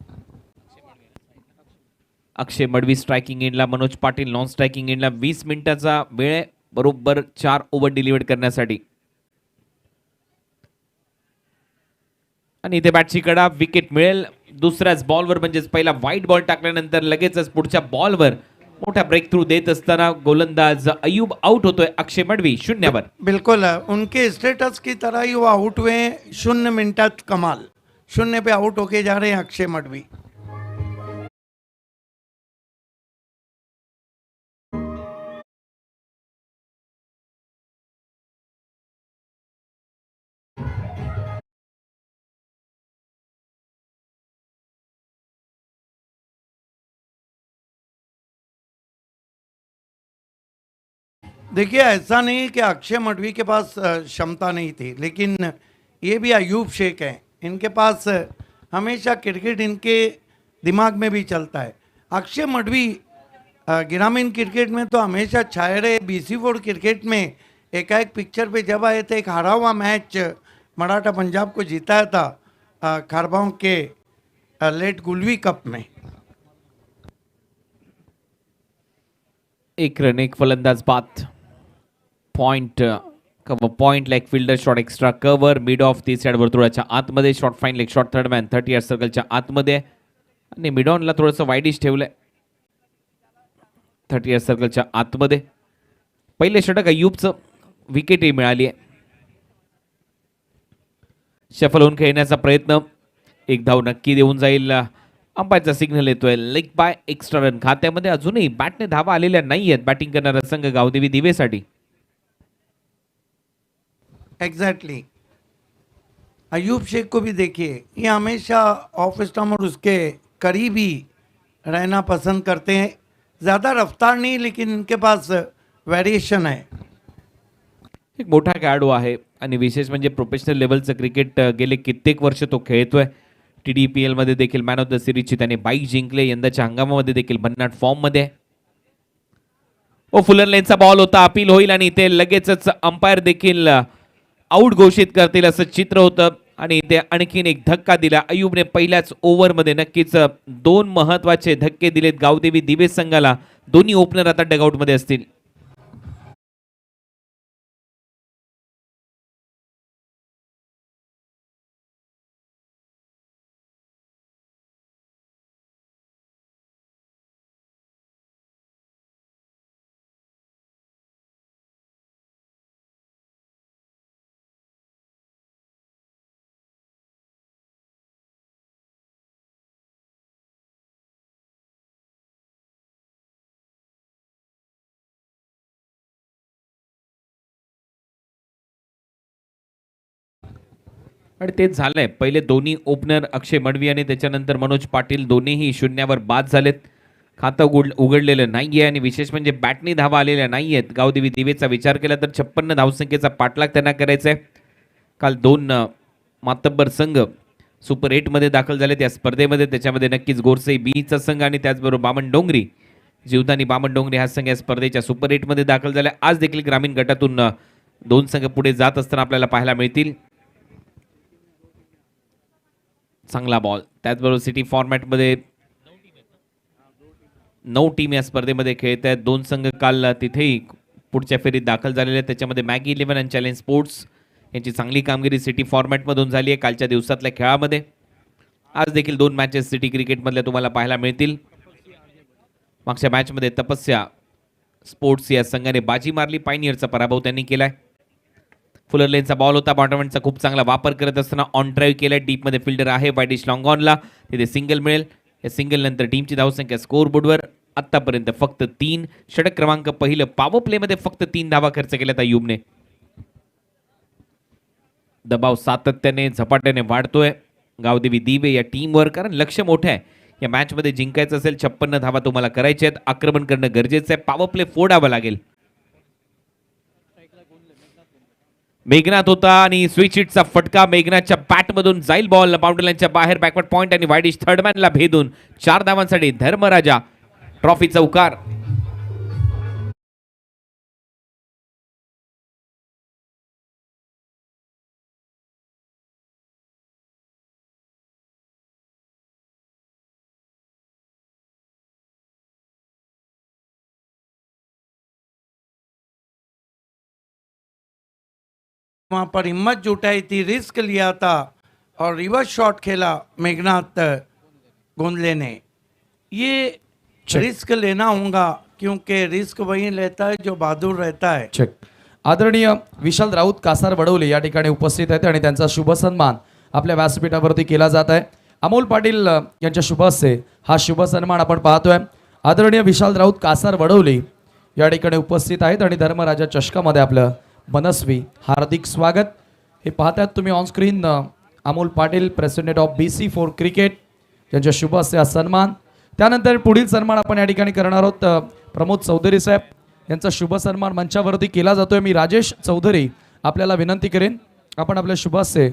अक्षय मडवी स्ट्रायकिंग एंडला, मनोज पाटील नॉन स्ट्रायकिंग एंडला. 20 मिनिटाचा वेळ आहे बरोबर 4 ओव्हर डिलिव्हर करण्यासाठी. आणि इथे बॅटची कडा, विकेट मिळेल. दुसऱ्याच बॉलवर म्हणजेच पहिला व्हाईट बॉल टाकल्यानंतर लगेचच पुढच्या बॉलवर मोठा ब्रेक थ्रू देत असताना गोलंदाज अयूब आउट होतोय. अक्षय मडवी 0 बिल्कुल उनके स्टेटस की तरह ही वो आउट हुए 0 मिनटात. कमाल 0 पे आउट होके जा रहे हैं अक्षय मडवी. देखिए ऐसा नहीं है कि अक्षय मडवी के पास क्षमता नहीं थी, लेकिन ये भी अयूब शेख हैं. इनके पास हमेशा क्रिकेट इनके दिमाग में भी चलता है. अक्षय मडवी ग्रामीण क्रिकेट में तो हमेशा छाए रहे. BC बोर्ड क्रिकेट में एकाएक पिक्चर पे जब आए थे, एक हारा हुआ मैच मराठा पंजाब को जीताया था खारबाओं के लेट गुलवी कप में. 1 रन 1 फलंदाज बाद. Point cover point leg fielder shot extra cover mid of ती साइड वर्तुळाच्या आतमध्ये. Shot fine leg shot third man 30 yard सर्कलच्या आतमध्ये. आणि मिड ऑनला थोडंसं वाईडिश ठेवलंय 30 यार्ड सर्कलच्या आतमध्ये. पहिले षटक अय्यूबचं, विकेटही मिळाली आहे. शफल होऊन खेळण्याचा प्रयत्न, 1 धाव नक्की देऊन जाईल. अंपायरचा सिग्नल येतोय लेग बाय. एक्स्ट्रा रन खात्यामध्ये. अजूनही बॅटने धावा आलेल्या नाही आहेत बॅटिंग करणारा संघ गावदेवी दिवेसाठी. एग्जैक्टली अयूब शेख को भी देखिए, ये हमेशा ऑफ स्टम्प और उसके करीब ही रहना पसंद करते हैं. ज़्यादा रफ्तार नहीं, लेकिन इनके पास वेरिएशन है. एक मोठा खेळाडू आहे आणि विशेष म्हणजे प्रोफेशनल लेवलचं क्रिकेट गेले कित्येक वर्ष तो खेळतोय. TDPL मध्ये देखील मॅन ऑफ द सिरीजची त्याने बाईक जिंकले. यंदाच्या हंगामामध्ये देखील भन्नाट फॉर्ममध्ये. फुलर लेनचा बॉल होता, अपील होईल आणि इथे लगेचच अंपायर देखील आउट घोषित करतील असं चित्र होतं. आणि इथे आणखीन एक धक्का दिला अयूबने पहिल्याच ओव्हरमध्ये. नक्कीच 2 महत्वाचे धक्के दिलेत गावदेवी दिवे संघाला. दोन्ही ओपनर आता डगआउटमध्ये असतील. आणि तेच झालंय. पहिले दोन्ही ओपनर अक्षय मडवी आणि त्याच्यानंतर मनोज पाटील दोन्हीही 0 बाद झालेत. खातं उघडलेलं नाहीये आणि विशेष म्हणजे बॅटनी धावा आलेल्या नाहीयेत. गावदेवी दिवेचा विचार केला तर 56 धावसंख्येचा पाठलाग त्यांना करायचा आहे. काल 2 मातब्बर संघ सुपर 8 मध्ये दाखल झालेत या स्पर्धेमध्ये. त्याच्यामध्ये नक्कीच गोरसई बीचा संघ आणि त्याचबरोबर बामण डोंगरी, जीवदानी बामण डोंगरी हा संघ या स्पर्धेच्या सुपर 8 मध्ये दाखल झाला. आज देखील ग्रामीण गटातून 2 संघ पुढे जात असताना आपल्याला पाहायला मिळतील. चांगला बॉल. त्याचबरोबर सिटी फॉर्मॅटमध्ये 9 टीम या स्पर्धेमध्ये खेळत आहेत. 2 संघ काल तिथेही पुढच्या फेरीत दाखल झालेले आहेत. त्याच्यामध्ये मॅगी 11 आणि चॅलेंज स्पोर्ट्स यांची चांगली कामगिरी सिटी फॉर्मॅटमधून झाली आहे कालच्या दिवसातल्या खेळामध्ये. आज देखील 2 मॅचेस सिटी क्रिकेटमधल्या तुम्हाला पाहायला मिळतील. मागच्या मॅचमध्ये तपस्या स्पोर्ट्स या संघाने बाजी मारली. पायनियरचा पराभव त्यांनी केलाय. फुलर लेनचा बॉल होता. बॉटमचा खूप चांगला वापर करत असताना ऑन ड्राईव्ह केलाय. डीप मध्ये फिल्डर आहे वाईडिश लॉंग ऑनला. तिथे सिंगल मिळेल. या सिंगल नंतर टीमची धावसंख्या स्कोअर बोर्डवर आतापर्यंत फक्त 3. षटक क्रमांक पहिलं. पॉवर प्ले मध्ये फक्त 3 धावा खर्च केल्यात अयूबने. दबाव सातत्याने झपाट्याने वाढतोय गावदेवी दिवे या टीमवर, कारण लक्ष मोठं आहे. या मॅच मध्ये जिंकायचं असेल 56 धावा तुम्हाला करायच्या आहेत. आक्रमण करणं गरजेचं आहे. पॉवर प्ले फोडावा लागेल. मेघनाथ होता आणि स्विच हिटचा फटका. मेघनाथच्या बॅट मधून जाईल बॉल बाउंड्री लाईनच्या बाहेर. बॅकवर्ड पॉइंट आणि वाईड थर्डमॅनला भेदून 4 धावांसाठी धर्मराजा ट्रॉफी चौकार. वहां पर हिम्मत जुटाई थी, रिस्क लिया था और रिवर्स शॉट खेला मेघनाथ गोंदले ने. ये रिस्क लेना होगा क्योंकि रिस्क वही लेता है जो बहादुर रहता है. चेक. आदरणीय विशाल राऊत कासार वडवले या ठिकाणी उपस्थित आहेत आणि त्यांचा शुभ सन्मान आपल्या व्यासपीठावरती केला जात आहे. अमोल पाटील यांच्या शुभ हस्ते हा शुभ सन्मान आपण पाहतोय. आदरणीय विशाल राऊत कासार वडवले या ठिकाणी उपस्थित आहेत आणि धर्मराजा चषकामध्ये आपलं मनस्वी हार्दिक स्वागत. हे पाहतात तुम्ही on screen. Amol Patil president of BC4 cricket यांच्या शुभ हस्ते हा सन्मान. त्यानंतर पुढील सन्मान आपण या ठिकाणी करणार आहोत. प्रमोद चौधरी साहेब यांचा शुभ सन्मान मंचावरती केला जातोय. मी राजेश चौधरी आपल्याला विनंती करेन आपण आपल्या शुभ हस्ते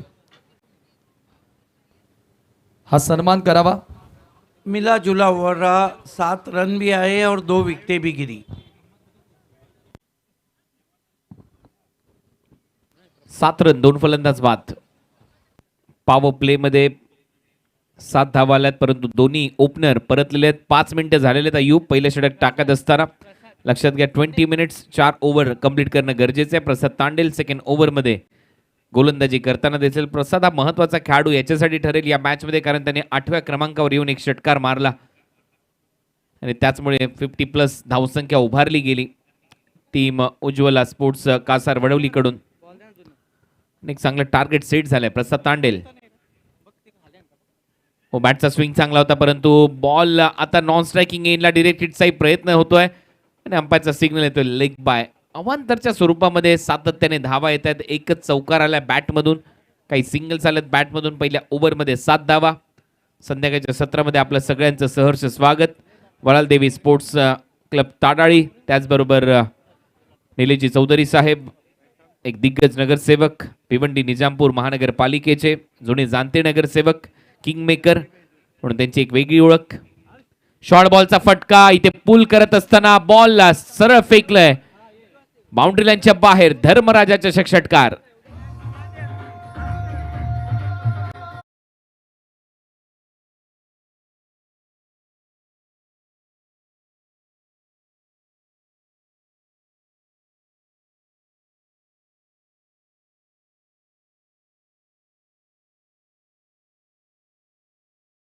हा सन्मान करावा. मिला जुला हुआ रहा, 7 रन भी आए और 2 विकेटें भी गिरी. 7 रन 2 फलंदाज बाद. पॉवर प्ले मध्ये 7 धावा आल्यात परंतु दोन्ही ओपनर परतलेले आहेत. 5 मिनिटं झालेले आहेत. अयूब पहिलं षटक टाकत असताना लक्षात घ्या 20 मिनिट्स 4 ओव्हर कंप्लीट करणं गरजेचं आहे. प्रसाद तांडेल सेकंड ओव्हरमध्ये गोलंदाजी करताना दिसेल. प्रसाद हा महत्वाचा खेळाडू याच्यासाठी ठरेल या मॅच मध्ये, कारण त्याने 8व्या क्रमांकावर येऊन एक षटकार मारला आणि त्याचमुळे 50+ धावसंख्या उभारली गेली टीम उज्ज्वला स्पोर्ट्स कासार वडवलीकडून. एक चांगलं टार्गेट सेट झालंय प्रसाद तांडेल. हो, बॅटचा स्विंग चांगला होता परंतु बॉल आता नॉन स्ट्रायकिंग एंडला डिरेक्ट हिटचाही प्रयत्न होतोय आणि अंपायरचा सिग्नल येतोय लेग बाय. अवांतरच्या स्वरूपामध्ये सातत्याने धावा येत आहेत. एकच चौकार आलाय बॅटमधून, काही सिंगल्स आलेत बॅटमधून. पहिल्या ओव्हरमध्ये 7 धावा. संध्याकाळच्या सत्रामध्ये आपलं सगळ्यांचं सहर्ष स्वागत. वळालदेवी स्पोर्ट्स क्लब ताडाळी, त्याचबरोबर निलेशजी चौधरी साहेब, एक दिग्गज नगरसेवक, भिवंडी निजामपूर महानगरपालिकेचे जुने जाणते नगरसेवक, किंगमेकर म्हणून त्यांची एक वेगळी ओळख. शॉर्ट बॉलचा फटका इथे पुल करत असताना बॉलला सरळ फेकलंय बाउंड्री लाईनच्या बाहेर. धर्मराजाच्या षटकार.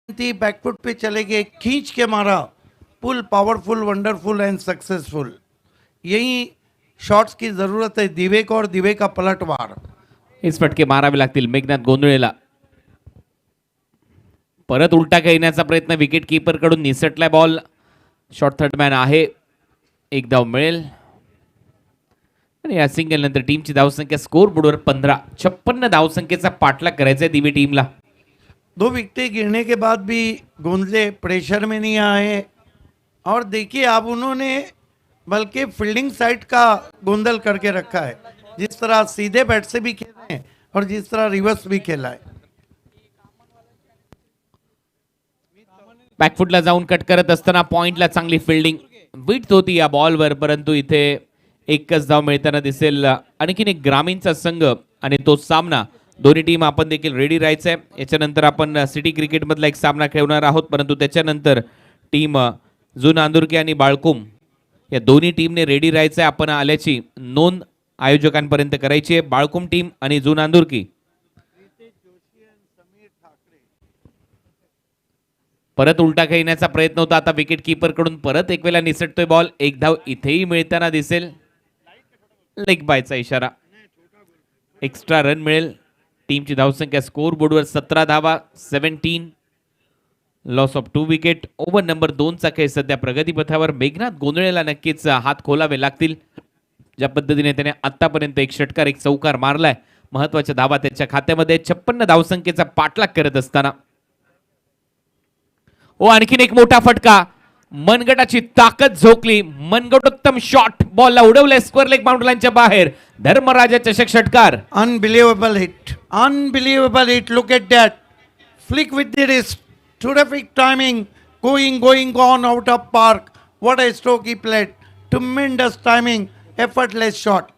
थी बैकफुट पे चले गए, खींच के मारा. पुल पावरफुल, वंडरफुल एंड सक्सेसफुल. यही शॉट्स की जरूरत है दिवे को और दिवे का पलटवार. हेच फटके मारावे लागतील मेघनाथ गोंधळेला. परत उलटा खेळण्याचा प्रयत्न विकेट कीपर कडून निसटलाय बॉल. शॉर्ट थर्डमॅन आहे, एक धाव मिळेल आणि या सिंगल नंतर टीमची धावसंख्या स्कोर बोर्डवर 15. 56 धावसंख्येचा पाठलाग करायचा आहे दिवे टीमला. 2 विकेटें गिरने के बाद भी गोंदले प्रेशर में नहीं आए और देखिए अब उन्होंने बल्कि फील्डिंग साइड का गोंदल करके रखा है. जिस तरह सीधे बैट से भी खेले हैं और जिस तरह रिवर्स भी खेला है. बॅकफुटला जाऊन कट करत असताना पॉइंटला चांगली फिल्डिंग विड्थ होती या बॉलवर, परंतु इथे एकच धाव मिळताना दिसेल. आणखीन एक ग्रामीणचा संघ आणि तो सामना. दोन्ही टीम आपण देखील रेडी राहायचं आहे. याच्यानंतर आपण सिटी क्रिकेटमधला एक सामना खेळणार आहोत, परंतु त्याच्यानंतर टीम जुन आंदुरकी आणि बाळकुम या दोन्ही टीमने रेडी राहायचं आहे. आपण आल्याची नोंद आयोजकांपर्यंत करायची आहे. बाळकुम टीम आणि जुन आंदुरकी. परत उलटा खेळण्याचा प्रयत्न होता. आता विकेट कीपर कडून परत एक वेळा निसटतोय बॉल. एक धाव इथेही मिळताना दिसेल. लेग बायचा इशारा. एक्स्ट्रा रन मिळेल. टीमची धावसंख्या स्कोर बोर्डवर 17 धावा, 17. Loss of 2 wicket. Over number 2चा खेळ सध्या प्रगतीपथावर. मेघनाथ गोंधळेला नक्कीच हात खोलावे लागतील. ज्या पद्धतीने त्याने आतापर्यंत एक षटकार एक चौकार मारलाय, महत्वाच्या धावा त्याच्या खात्यामध्ये. 56 धावसंख्येचा पाठलाग करत असताना ओ आणखीन एक मोठा फटका, मनगटाची ताकद झोकली, मनगटोत्तम शॉट बॉलला उडवले स्क्वेअर लेग बाउंड्री लाईनच्या बाहेर. धर्मराजा चषक षटकार. Unbelievable hit. Unbelievable hit. Look at that. Flick with the wrist. Terrific timing. Going on out of park. What a stroke he played. Tremendous timing. Effortless shot.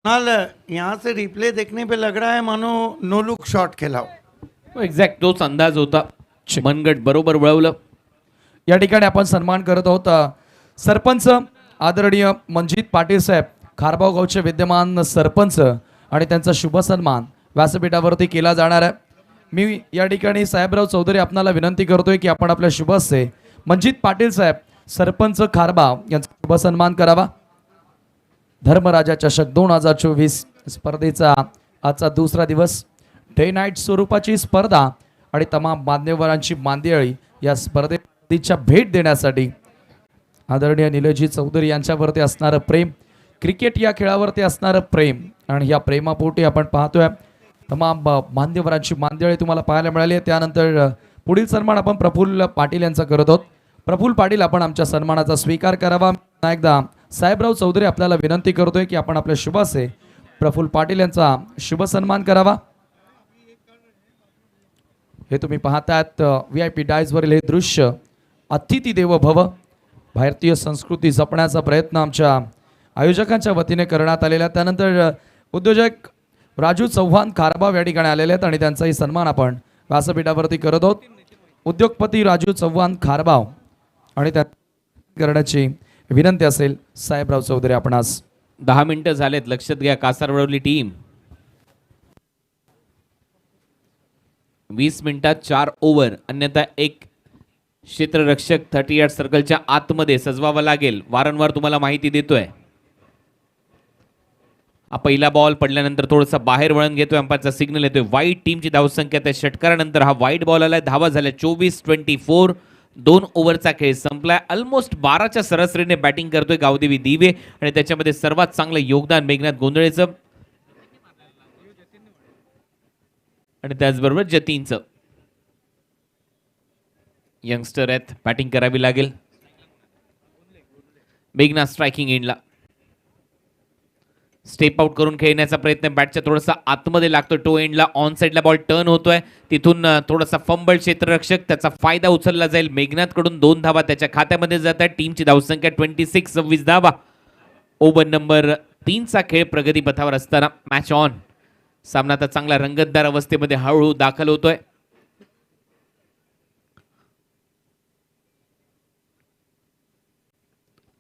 नाल यहाँ से replay देखने पे लग रहा है मानो नो लुक शॉट खेला हो. Exact तोच अंदाज होता. मनगट बरोबर वळवलं. या ठिकाणी आपण सन्मान करत आहोत सरपंच आदरणीय मनजित पाटील साहेब, खारबाव गावचे विद्यमान सरपंच, आणि त्यांचा शुभ सन्मान व्यासपीठावरती केला जाणार आहे. मी या ठिकाणी साहेबराव चौधरी आपणाला विनंती करतोय की आपण आपल्या शुभ हस्ते मनजित पाटील साहेब, सरपंच खारबाव यांचा शुभ सन्मान करावा. धर्मराजा चषक 2024 स्पर्धेचा आजचा दुसरा दिवस, डे नाईट स्वरूपाची स्पर्धा आणि तमाम मान्यवरांची मांदियाळी या स्पर्धेच्या भेट देण्यासाठी आदरणीय निलयजी चौधरी यांच्यावरती असणारं प्रेम, क्रिकेट या खेळावरती असणारं प्रेम, आणि या प्रेमापोटी आपण पाहतोय तमाम मान्यवरांची मांदियाळी तुम्हाला पाहायला मिळाली आहे. त्यानंतर पुढील सन्मान आपण प्रफुल्ल पाटील यांचा करत आहोत. प्रफुल्ल पाटील, आपण आमच्या सन्मानाचा स्वीकार करावा. पुन्हा एकदा साहेबराव चौधरी आपल्याला विनंती करतोय की आपण आपल्या शुभ हस्ते प्रफुल्ल पाटील यांचा शुभ सन्मान करावा. हे तुम्ही पाहतात VIP डायसवरील हे दृश्य. अतिथी देवो भव, भारतीय संस्कृती जपण्याचा प्रयत्न आमच्या आयोजकांच्या वतीने करण्यात आलेला. त्यानंतर उद्योजक राजू चव्हाण खारबाव या ठिकाणी आलेले आहेत आणि त्यांचाही सन्मान आपण व्यासपीठावरती करत आहोत. उद्योगपती राजू चव्हाण खारबाव आणि त्या करण्याची विनंती असेल. साहेबराव चौधरी, आपण आज 10 मिनिटं झालेत. लक्षात घ्या कासारवडवली टीम 20 मिनिटात 4 ओव्हर, अन्यथा एक क्षेत्ररक्षक 30 यार्ड सर्कलच्या आतमध्ये सजवावा लागेल. वारंवार तुम्हाला माहिती देतोय. हा पहिला बॉल पडल्यानंतर थोडासा बाहेर वळण घेतोय, अंपायरचा सिग्नल येतोय. वाईट टीमची धावसंख्या त्या षटकारानंतर हा वाईट बॉल आलाय. धावा झाल्या 24-24. 2 ओव्हरचा खेळ संपलाय. ऑलमोस्ट 12च्या सरासरीने बॅटिंग करतोय गावदेवी दिवे आणि त्याच्यामध्ये सर्वात चांगलं योगदान मेघनाथ गोंधळेचं आणि त्याचबरोबर जतीनचं. यंगस्टर आहेत, बॅटिंग करावी लागेल. मेघनाथ स्ट्रायकिंग एंडला स्टेप आउट करून खेळण्याचा प्रयत्न, बॅटच्या थोडासा आतमध्ये लागतो. टो एंडला ऑन साइडला बॉल टर्न होतोय, तिथून थोडासा फंबल क्षेत्ररक्षक, त्याचा फायदा उचलला जाईल. मेघनाथ कडून 2 धावा त्याच्या खात्यामध्ये जात आहेत. टीमची धावसंख्या 26 धावा. ओव्हर नंबर 3चा खेळ प्रगती पथावर असताना मॅच ऑन. सामना आता चांगला रंगतदार अवस्थेमध्ये हळूहळू दाखल होतोय.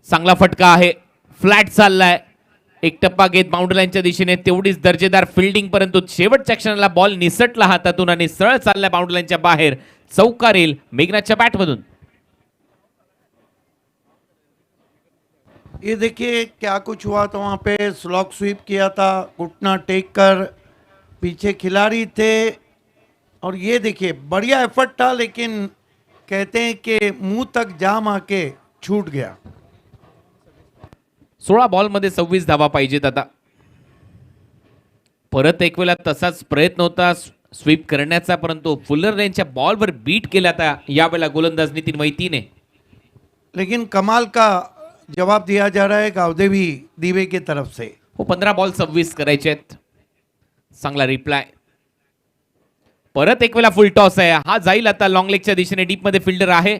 चांगला फटका आहे, फ्लॅट चाललाय. एक टप्पा घेत बाउंड्री लाईनच्या दिशेने, तेवढीच दर्जेदार फिल्डिंग, परंतु शेवटच्या क्षणाला बॉल निसटला हातातून आणि सरळ चाललाय बाउंड्री लाईनच्या बाहेर. चौकार येईल मेघनाथच्या बॅटमधून. ये देखिए क्या कुछ हुआ था वहाँ पे. स्लॉक स्वीप किया था, घुटना टेक कर, पीछे खिलाड़ी थे, और ये देखिए बढ़िया एफर्ट था, लेकिन कहते हैं कि मुंह तक जाम आके छूट गया. 16 बॉलमध्ये 26 धावा पाहिजेत. आता परत एक वेळा तसाच प्रयत्न होता स्वीप करण्याचा, परंतु फुलर यांच्या बॉलवर बीट केला आता यावेळेला गोलंदाज नितीन वैतीने. लेकिन कमाल का जवाब दिया जा रहा है गावदेवी दीवे की तरफ से. हो, 15 बॉल 26 करायचे आहेत. चांगला रिप्लाय. परत एक वेळा फुल टॉस आहे. हा जाईल आता लॉंग लेगच्या दिशेने. डीप मध्ये फिल्डर आहे.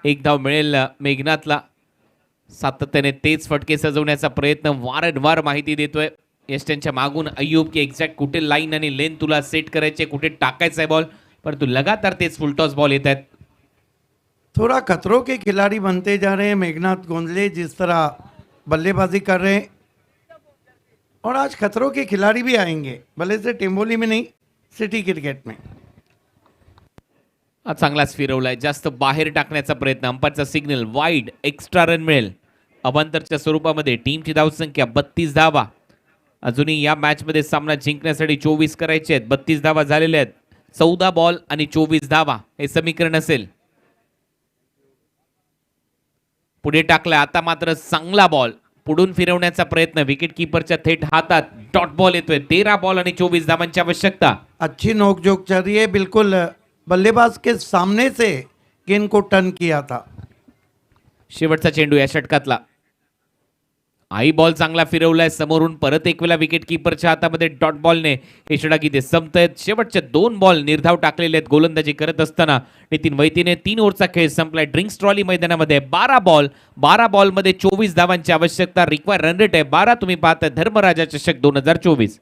एक धाव मिळेल मेघनाथला. सातत्याने तेच फटके सजवण्याचा प्रयत्न, वारंवार माहिती देतोय यष्ट्यांच्या मागून अय्यूब की एक्झॅक्ट कुठे लाईन आणि लेन तुला सेट करायचे, कुठे टाकायचा आहे बॉल, परंतु लगातार तेच फुल टॉस बॉल येत आहेत. थोड़ा खतरों के खिलाड़ी बनते जा रहे हैं मेघनाथ गोंदले, जिस तरह बल्लेबाजी कर रहे हैं. और आज खतरों के खिलाड़ी भी आएंगे, भले से टेम्बोली में नहीं, सिटी क्रिकेट में. हा चांगलाच फिरवलाय. जास्त बाहेर टाकण्याचा प्रयत्न, अंपायरचा सिग्नल, वाईड, एक्स्ट्रा रन मिळेल. अवांतरच्या स्वरूपामध्ये टीमची धावसंख्या 32 धावा. अजूनही या मॅच मध्ये सामना जिंकण्यासाठी 24 करायचे आहेत. 32 धावा झालेल्या आहेत. 14 बॉल आणि 24 धावा हे समीकरण असेल. पुढे टाकला. आता मात्र चांगला बॉल पुढून फिरवण्याचा प्रयत्न विकेट कीपरच्या थेट हातात. डॉट बॉल येतोय. 13 बॉल आणि 24 धावांची आवश्यकता. अच्छी नोकझोंक चल रही है, बिल्कुल बल्लेबाज के सामने से गेंद को टर्न किया था. शेवटचा चेंडू या षटकातला. आई बॉल चांगला फिरवलाय समोरून. परत एक वेळा विकेट कीपरच्या हातामध्ये डॉट बॉलने हे षटक इथे संपतायत. शेवटचे 2 बॉल निर्धाव टाकलेले आहेत गोलंदाजी करत असताना. नितीन वैतीने 3 ओव्हरचा खेळ संपलाय ड्रिंक्स ट्रॉली मैदानामध्ये. 12 बॉलमध्ये 24 धावांची आवश्यकता. रिक्वायर रन रेट आहे 12. तुम्ही पाहताय धर्मराजा चषक 2024.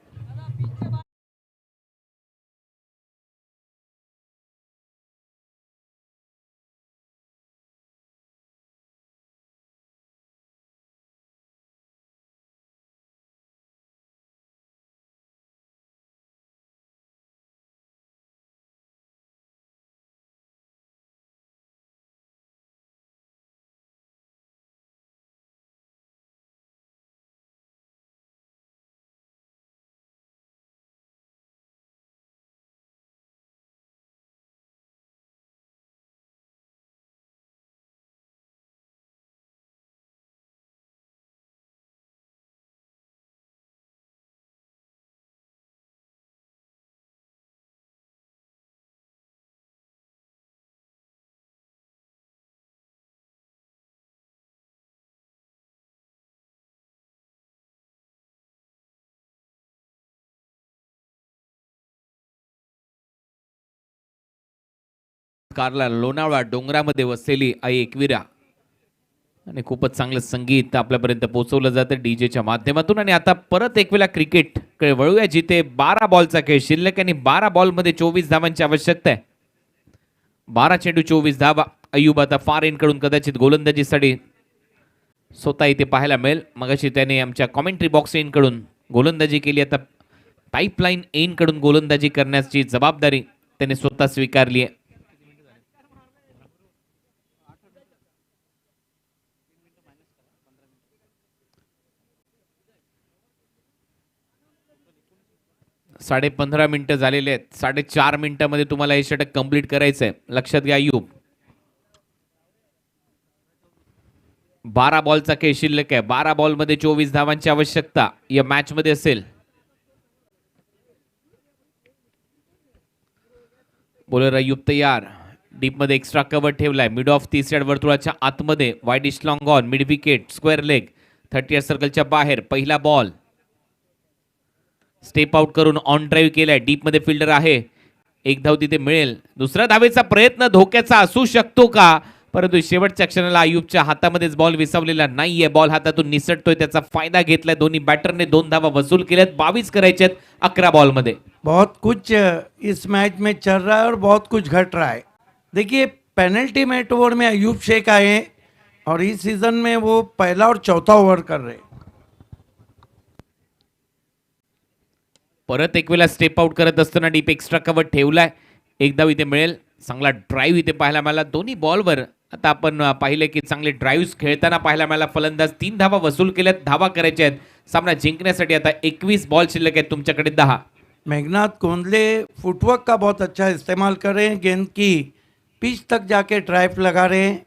कारला लोणावळा डोंगरामध्ये वसलेली आई एकविरा आणि खूपच चांगलं संगीत आपल्यापर्यंत पोहोचवलं जातं डीजेच्या माध्यमातून. आणि आता परत एक वेळा क्रिकेट कडे वळूया जिथे 12 बॉलचा खेळ शिल्लक आणि 12 बॉलमध्ये 24 धावांची आवश्यकता आहे. 12 चेंडू 24 धावा. अय्यूब आता फार एंड कडून कदाचित गोलंदाजीसाठी स्वतः इथे पाहायला मिळेल. मगाशी त्याने आमच्या कॉमेंट्री बॉक्स एंड कडून गोलंदाजी केली. आता पाईपलाईन एंड कडून गोलंदाजी करण्याची जबाबदारी त्याने स्वतः स्वीकारली आहे. साडे 15 मिनिटं झालेले आहेत. 4.5 मिनिटांमध्ये तुम्हाला हे षटक कंप्लीट करायचं आहे. लक्षात घ्या अय्यूब. 12 बॉलचा खेळ शिल्लक आहे. 12 बॉलमध्ये 24 धावांची आवश्यकता या मॅच मध्ये असेल. बॉलर अय्यूब तयार. डीप मध्ये एक्स्ट्रा कव्हर ठेवलाय. मिड ऑफ 30 वर्तुळाच्या आतमध्ये widish long on mid wicket square leg 30 सर्कलच्या बाहेर. पहिला बॉल स्टेप आउट करून ऑन ड्राईव्ह केलाय. डीप मध्ये फिल्डर आहे. एक धाव तिथे मिळेल. दुसऱ्या धावेचा प्रयत्न धोक्याचा असू शकतो का, परंतु शेवटच्या क्षणाला अय्यूबच्या हातामध्येच बॉल विसावलेला नाहीये. बॉल हातातून निसटतोय त्याचा फायदा घेतलाय. दोन्ही बॅटरने 2 धावा वसूल केल्यात. 22 करायचे आहेत 11 बॉलमध्ये. बहुत कुछ इस मैच में चल रहा है और बहुत कुछ घट रहा है. देखिए पेनल्टी ओवर में अयूब शेख आए और इस सीजन में वो पहला और चौथा ओवर कर रहे. परत एक वेळा स्टेप आउट करत असताना डीप एक्स्ट्रा कव्हर ठेवलाय. एक धाव इथे मिळेल. चांगला ड्राईव्ह इथे पाहायला मिळाला. दोन्ही बॉलवर आता आपण पाहिले की चांगले ड्राईव्ह खेळताना पाहायला मिळाला. फलंदाज 3 धावा वसूल केल्यात. धावा करायच्या आहेत. सामना जिंकण्यासाठी आता 21 बॉल शिल्लक आहेत तुमच्याकडे 10. मेघनाथ कोंडले फुटवर्क का बहुत अच्छा इस्तेमाल कर रहे हैं. गेंद की पिच तक जाके ड्राइव लगा रहे हैं.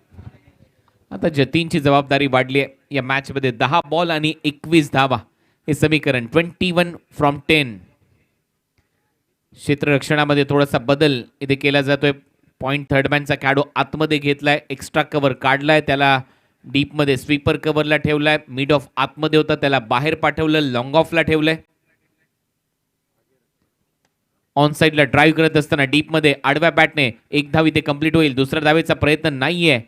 आता जतीनची जबाबदारी वाढली आहे. या मॅच मध्ये 10 बॉल आणि 21 धावा हे समीकरण 21 फ्रॉम 10. क्षेत्ररक्षणामध्ये थोडासा बदल इथे केला जातोय. पॉइंट थर्डमॅनचा खेळाडू आतमध्ये घेतलाय. एक्स्ट्रा कव्हर काढलाय. त्याला डीपमध्ये स्वीपर कव्हरला ठेवलाय. मिड ऑफ आतमध्ये होता त्याला बाहेर पाठवलं. लॉंग ऑफला ठेवलंय. ऑन साईडला ड्राईव्ह करत असताना डीपमध्ये आडव्या बॅटने एक धाव इथे कंप्लीट होईल. दुसऱ्या धावेचा प्रयत्न नाहीये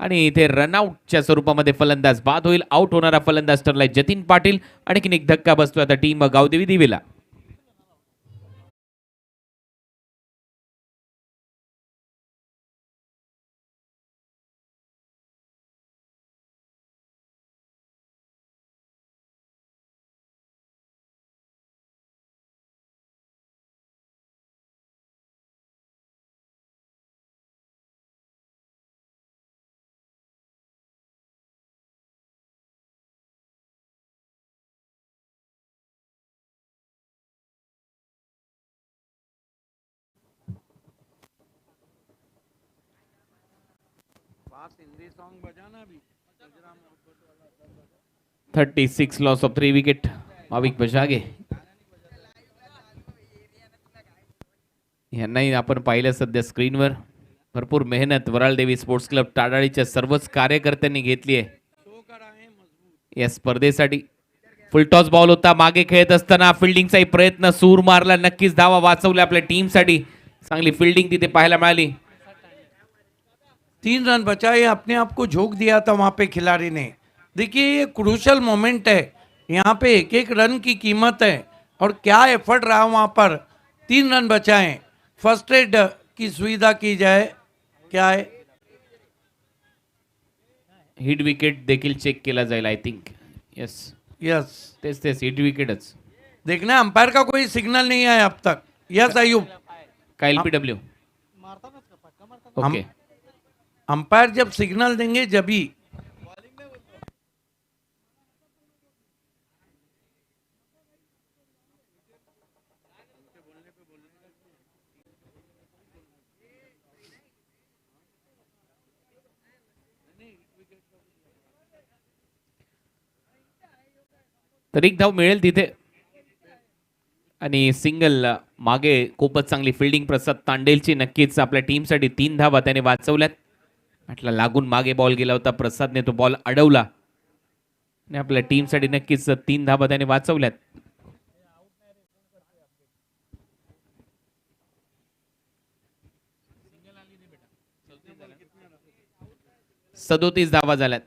आणि इथे रनआउटच्या स्वरूपामध्ये फलंदाज बाद होईल. आउट होणारा फलंदाज ठरलाय जतीन पाटील. आणखीन एक धक्का बसतोय आता टीम गावदेवी दिवेला. हिंदी सॉन्ग बजाना भी. 36 लॉस ऑफ 3 विकेट. माविक बजागे यांनाही आपण पाहिलं सध्या स्क्रीनवर. भरपूर मेहनत वराल देवी स्पोर्ट्स क्लब टाडाळीच्या सर्वच कार्यकर्त्यांनी घेतली आहे या स्पर्धेसाठी. फुलटॉस बॉल होता, मागे खेळत असताना फिल्डिंगचाही प्रयत्न, सूर मारला, नक्कीच धावा वाचवल्या आपल्या टीमसाठी. चांगली फिल्डिंग तिथे पाहायला मिळाली. 3 रन बचाए, अपने आप को झोंक दिया था वहाँ पे खिलाड़ी ने. देखिए ये क्रूशल मोमेंट है, यहाँ पे एक एक रन की कीमत है और क्या एफर्ट रहा वहाँ पर. 3 रन बचाएं, फर्स्ट एड की सुविधा की जाए. क्या है हिट विकेट देखील चेक केला जाईल आय थिंक. येस यस, तेच हिट विकेटच. देखना अंपायर का कोई सिग्नल नहीं आया अब तक. यस अयूब, का एलपीडब्ल्यू. ओके अंपायर जब सिग्नल देंगे जभी. तर एक धाव मिळेल तिथे आणि सिंगल मागे खूपच चांगली फिल्डिंग प्रसाद तांडेलची. नक्कीच आपल्या टीमसाठी 3 धावा त्याने वाचवल्यात. म्हटलं लागून मागे बॉल गेला होता, प्रसादने तो बॉल अडवला आणि आपल्या टीमसाठी नक्कीच 3 धावा त्याने वाचवल्यात. सदोतीस धावा झाल्यात.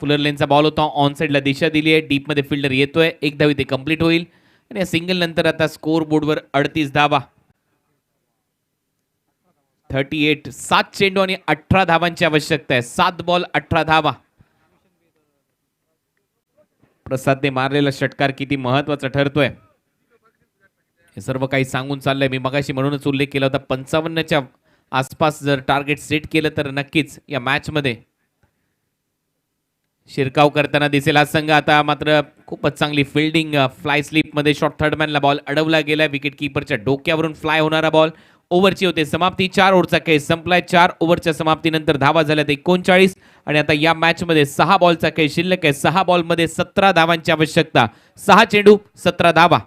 फुलर लेनचा बॉल होता, ऑन साइडला दिशा दिली आहे, डीप मध्ये फिल्डर येतोय, एक धाव इथे कंप्लीट होईल आणि या सिंगल नंतर आता स्कोर बोर्डवर 38 धावा. 38. 7 चेंडू आणि 18 धावांची आवश्यकता आहे. 7 बॉल 18 धावा. प्रसादने मारलेला षटकार किती महत्वाचा ठरतोय हे सर्व काही सांगून चाललंय. मी मगाशी म्हणूनच उल्लेख केला होता, 55च्या आसपास जर टार्गेट सेट केलं तर नक्कीच या मॅच मध्ये शिरकाव करताना दिसेल हा संघ. आता मात्र खूपच चांगली फिल्डिंग, फ्लाय स्लिप मध्ये शॉर्ट थर्डमॅनला बॉल अडवला गेला. विकेट कीपरच्या डोक्यावरून फ्लाय होणारा बॉल. ओव्हरची होते समाप्ती. 4 ओव्हरचा खेळ संपलाय. 4 ओव्हरच्या समाप्तीनंतर धावा झाल्यात 39 आणि आता या मॅच मध्ये 6 बॉलचा खेळ शिल्लक आहे. 6 बॉल मध्ये 17 धावांची आवश्यकता. 6 चेंडू 17 धावा.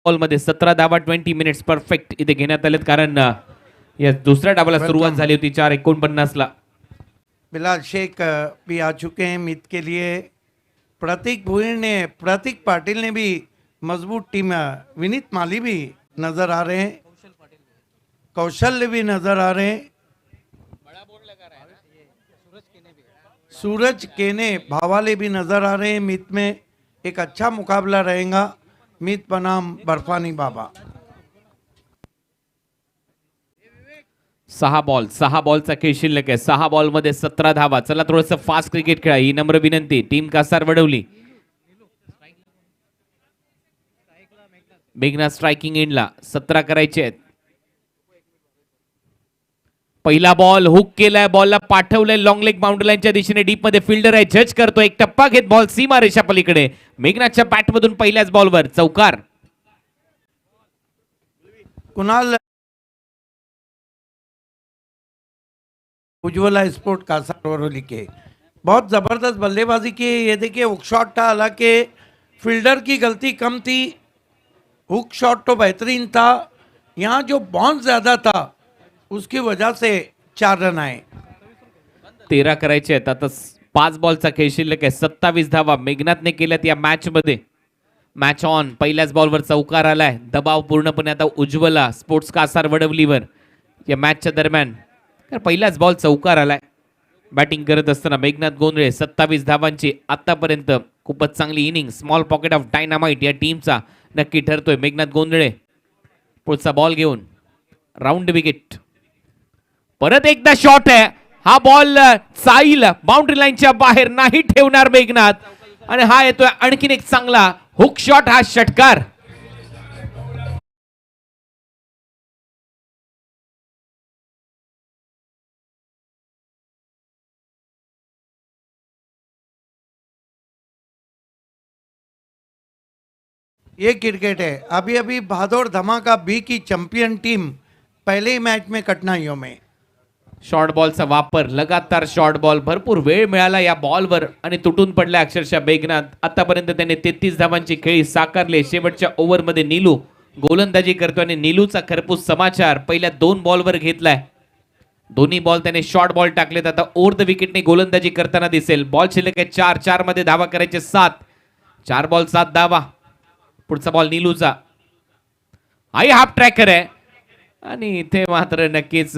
बॉल मध्ये 17 धावा 20 मिनिट्स परफेक्ट इथे घेण्यात आलेत. कारण या दुसऱ्या डावाला सुरुवात झाली होती 4:49 ला. बिलाल शेख भी आ चुके हैं मीत के लिए. प्रतीक भुईर ने, प्रतीक पाटिल ने भी मजबूत टीम. विनीत माली भी नजर आ रहे हैं, कौशल्य भी नजर आ रहे हैं. सूरज केने भावाले भी नजर आ रहे हैं मीत में. एक अच्छा मुकाबला रहेगा मीत बनाम बर्फानी बाबा. 6 बॉलचा खेळ शिल्लक आहे. 6 बॉल मध्ये 17 धावा. चला थोडंसं फास्ट क्रिकेट खेळा ही नम्र विनंती. टीम कासार वडवली. मेघना स्ट्रायकिंग एंडला 17 करायचे आहेत. पहिला बॉल हुक केलाय, बॉलला पाठवलंय लॉंग लेग बाउंड्री लाईनच्या दिशेने. डीप मध्ये फिल्डर आहे, जज करतो. एक टप्पा घेत बॉल सीमा रेषा पलीकडे. मेघनाच्या बॅट मधून पहिल्याच बॉलवर चौकार. कुणाल उज्ज्वला स्पोर्ट कासारवरोली के बहुत ज़बरदस्त बल्लेबाजी की. ये देखिए हुक शॉट था, हालांकि फील्डर की गलती कम थी. हुक शॉट तो बेहतरीन था, यहाँ जो बाउंस ज़्यादा था उसकी वजह से 4 रन आए. 13 करायचे आहेत. आता 5 बॉलचा खेळ शिल्लक आहे. 27 धावा मेघनाथने केल्यात या मॅच मध्ये. Match on. पहिल्याच बॉलवर चौकार आलाय. दबाव पूर्णपणे आता उज्ज्वला स्पोर्ट्स कासार वडवलीवर या मॅचच्या दरम्यान. पहिलाच बॉल चौकार आलाय. बॅटिंग करत असताना मेघनाथ गोंधळे 27 धावांची आतापर्यंत खूपच चांगली inning. Small pocket of dynamite या टीमचा नक्की ठरतोय. मेघनाथ गोंधळे पुढचा बॉल घेऊन राऊंड विकेट. परत एकदा शॉट आहे. हा बॉल साईल बाउंड्री लाईनच्या बाहेर नाही ठेवणार मेघनाथ. आणि हा येतोय आणखीन एक चांगला हुक शॉट. हा षटकार. ये क्रिकेट है. अभी अभी भादौड़ धमाका बी की चैंपियन टीम पहले ही मैच में कठिनाइयों में. शॉर्ट बॉलचा वापर. लगातार शॉर्ट बॉल. भरपूर वेळ मिळाला या बॉलवर आणि तुटून पडला अक्षरशः मेघनाथ. आतापर्यंत त्याने 33 धावांची खेळी साकारले. शेवटच्या ओव्हरमध्ये नीलू गोलंदाजी करतो आणि नीलूचा खरपूस समाचार पहिल्या 2 बॉलवर घेतलाय. दोन्ही बॉल त्याने शॉर्ट बॉल टाकलेत. आता ओव्हर द विकेटने गोलंदाजी करताना दिसेल. बॉल शिल्लक आहे 4. 4 मध्ये धावा करायचे 7. 4 बॉल 7 धावा. पुढचा बॉल नीलूचा. आई हाफ ट्रॅकर आहे आणि इथे मात्र नक्कीच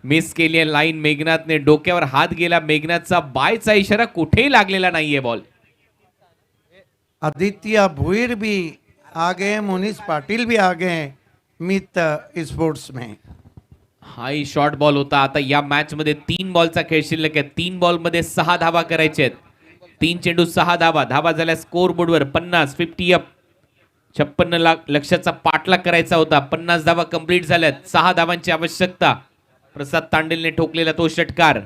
मिस केली आहे लाईन. मेघनाथने डोक्यावर हात गेला. मेघनाथचा बायचा इशारा कुठेही लागलेला नाहीये बॉल. आदित्य भुईर भी आ गए, मोनिस पाटिल भी आ गए मित स्पोर्ट्स में. हाई शॉर्ट बॉल होता. आता या मॅच मध्ये 3 बॉलचा खेळ शिल्लक आहे. 3 बॉल मध्ये 6 धावा करायचे आहेत. 3 चेंडू 6 धावा. धावा झाल्या स्कोर बोर्डवर 50. 50 अप. 56 लक्षाचा पाठलाग करायचा होता. 50 धावा कंप्लीट झाल्यात. 6 धावांची आवश्यकता. प्रसाद तांडेलने ठोकलेला तो षटकार.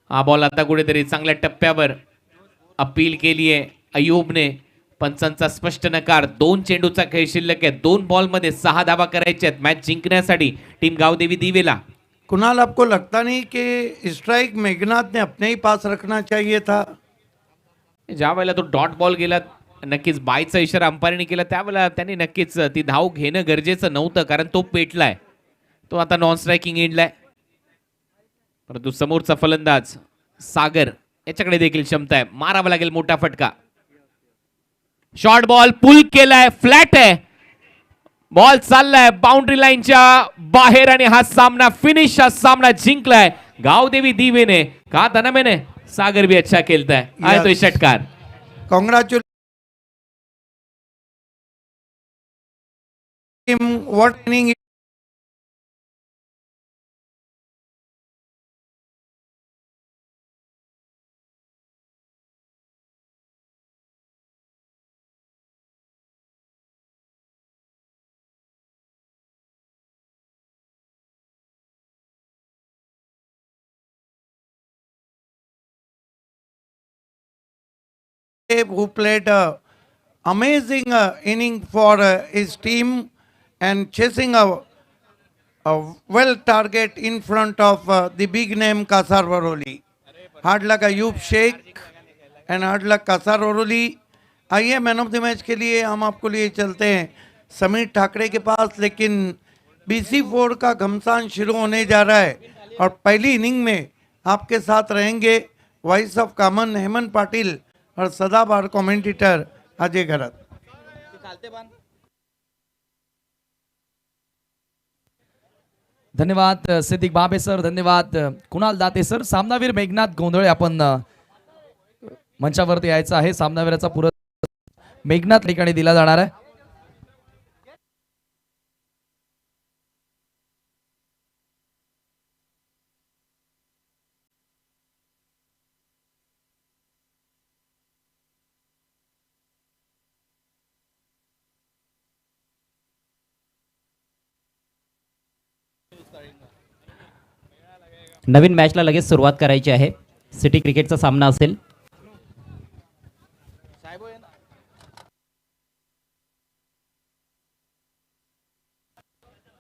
हा बॉल आता कुठेतरी चांगल्या टप्प्यावर. अपील केली आहे अयूबने. पंचांचा स्पष्ट नकार. 2 चेंडूचा खेळ शिल्लक आहे. 2 बॉल मध्ये 6 धावा करायच्या आहेत मॅच जिंकण्यासाठी टीम गावदेवी दिवेला. कुणाल, आपको लगता नहीं कि स्ट्राइक मेघनाथ ने अपने ही पास रखना चाहिए था? ज्या वेळेला तो डॉट बॉल गेला नक्कीच बायचा इशारा अंपायरने केला त्यावेळेला त्यांनी नक्कीच ती धाव घेणं गरजेचं नव्हतं कारण तो पेटलाय. तो आता नॉन स्ट्रायकिंग एंडलाय. परंतु समोरचा फलंदाज सागर याच्याकडे देखील क्षमता आहे. मारावा लागेल मोठा फटका. शॉर्ट बॉल पुल केलाय. फ्लॅट आहे. बॉल चाललाय बाउंड्री लाईनच्या बाहेर आणि हा सामना फिनिश. हा सामना जिंकलाय गावदेवी दिवेने. का तनमेने सागर भी अच्छा खेलता है. आय तो षटकार. Congratulation. What inning. who played a amazing inning for his team and chasing a well target in front of the big name Kasar Waroli. Hard luck Ayub Sheikh and hard luck Kasar Waroli. आइए man of the match के लिए हम आपको लिए चलते हैं समीर ठाकरे के pass, लेकिन BC4 का घमसान शुरू होने जा रहा है और पहली इनिंग में आपके साथ रहेंगे voice of common Hemant Patil और सदाबहार कमेंटेटर अजय घरत. धन्यवाद सिद्दीक बाबे सर. धन्यवाद कुणाल दाते सर. सामनावीर मेघनाथ गोंधळे आपण मंचावरती यायचं आहे. सामनावीराचा पुरस्कार मेघनाथ ठिकाणी दिला जाणार आहे. नवीन मॅचला लगेच सुरुवात करायची आहे. सिटी क्रिकेटचा सामना असेल.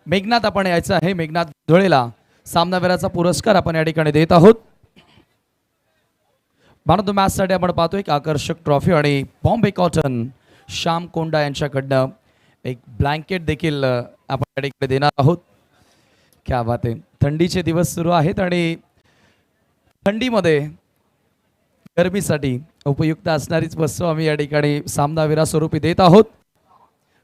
मेघनाथ आपण यायचं आहे. मेघनाथ गोंधळेला सामनावीराचा पुरस्कार आपण या ठिकाणी देत आहोत. मॅन ऑफ द मॅच साठी आपण पाहतोय एक आकर्षक ट्रॉफी आणि बॉम्बे कॉटन श्याम कोंडा यांच्याकडनं एक ब्लँकेट देखील आपण या ठिकाणी देणार आहोत. क्या बात आहे. थंडीचे दिवस सुरू आहेत आणि थंडीमध्ये गरमीसाठी उपयुक्त असणारीच वस्तू आम्ही या ठिकाणी सामनावीरा स्वरूपी देत आहोत.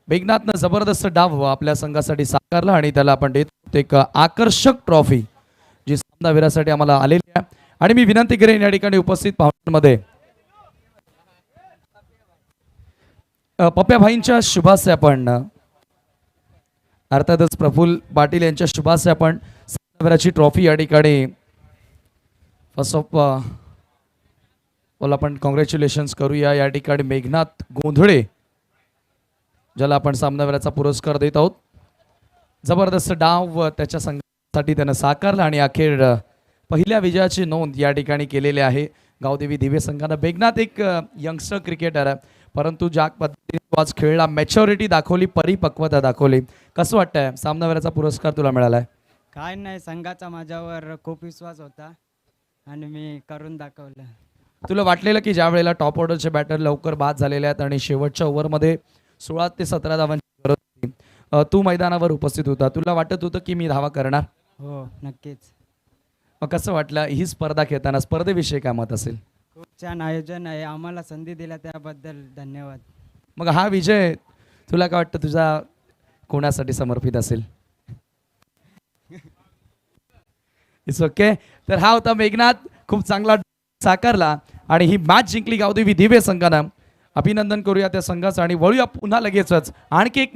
मेघनाथनं जबरदस्त डाव आपल्या संघासाठी साकारला आणि त्याला आपण देत आहोत एक आकर्षक ट्रॉफी जी सामनावीरासाठी आम्हाला आलेली आहे. आणि मी विनंती करेन या ठिकाणी उपस्थित पाहुण्यांमध्ये पप्प्याभाईंच्या शुभासे आपण अर्थातच प्रफुल्ल पाटील यांच्या शुभासे आपण सामनावीराची ट्रॉफी या ठिकाणी फर्स्ट ऑफ आपण कॉंग्रॅच्युलेशन्स करूया. या ठिकाणी मेघनाथ गोंधळे ज्याला आपण सामनावीराचा पुरस्कार देत आहोत. जबरदस्त डाव त्याच्या संघासाठी त्यानं साकारला आणि अखेर पहिल्या विजयाची नोंद या ठिकाणी केलेली आहे गावदेवी दिवे संघानं. मेघनाथ एक यंगस्टर क्रिकेटर आहे, परंतु ज्या पद्धतीने तो आज खेळला, मॅच्युरिटी दाखवली, परिपक्वता दाखवली. कसं वाटतंय सामनावीराचा पुरस्कार तुला मिळालाय? काय नाही, संघाचा माझ्यावर खूप विश्वास होता आणि मी करून दाखवलं. तुला वाटलेलं की ज्या वेळेला टॉप ऑर्डरचे बॅटर लवकर बाद झालेले आहेत आणि शेवटच्या ओव्हरमध्ये 16 ते 17 धावांची गरज होती, तू मैदानावर उपस्थित होता, तुला वाटत होतं की मी धावा करणार? हो, नक्कीच. मग कसं वाटलं ही स्पर्धा खेळताना? स्पर्धेविषयी काय मत असेल? खूप छान आयोजन आहे, आम्हाला संधी दिल्या त्याबद्दल धन्यवाद. मग हा विजय तुला काय वाटतं तुझा कोणासाठी समर्पित असेल? It's okay. तर हा होता मेघनाथ, खूप चांगला साकारला आणि ही मॅच जिंकली गावदेवी दिवे संघानं. अभिनंदन करूया त्या संघाचं आणि वळूया पुन्हा लगेचच आणखी एक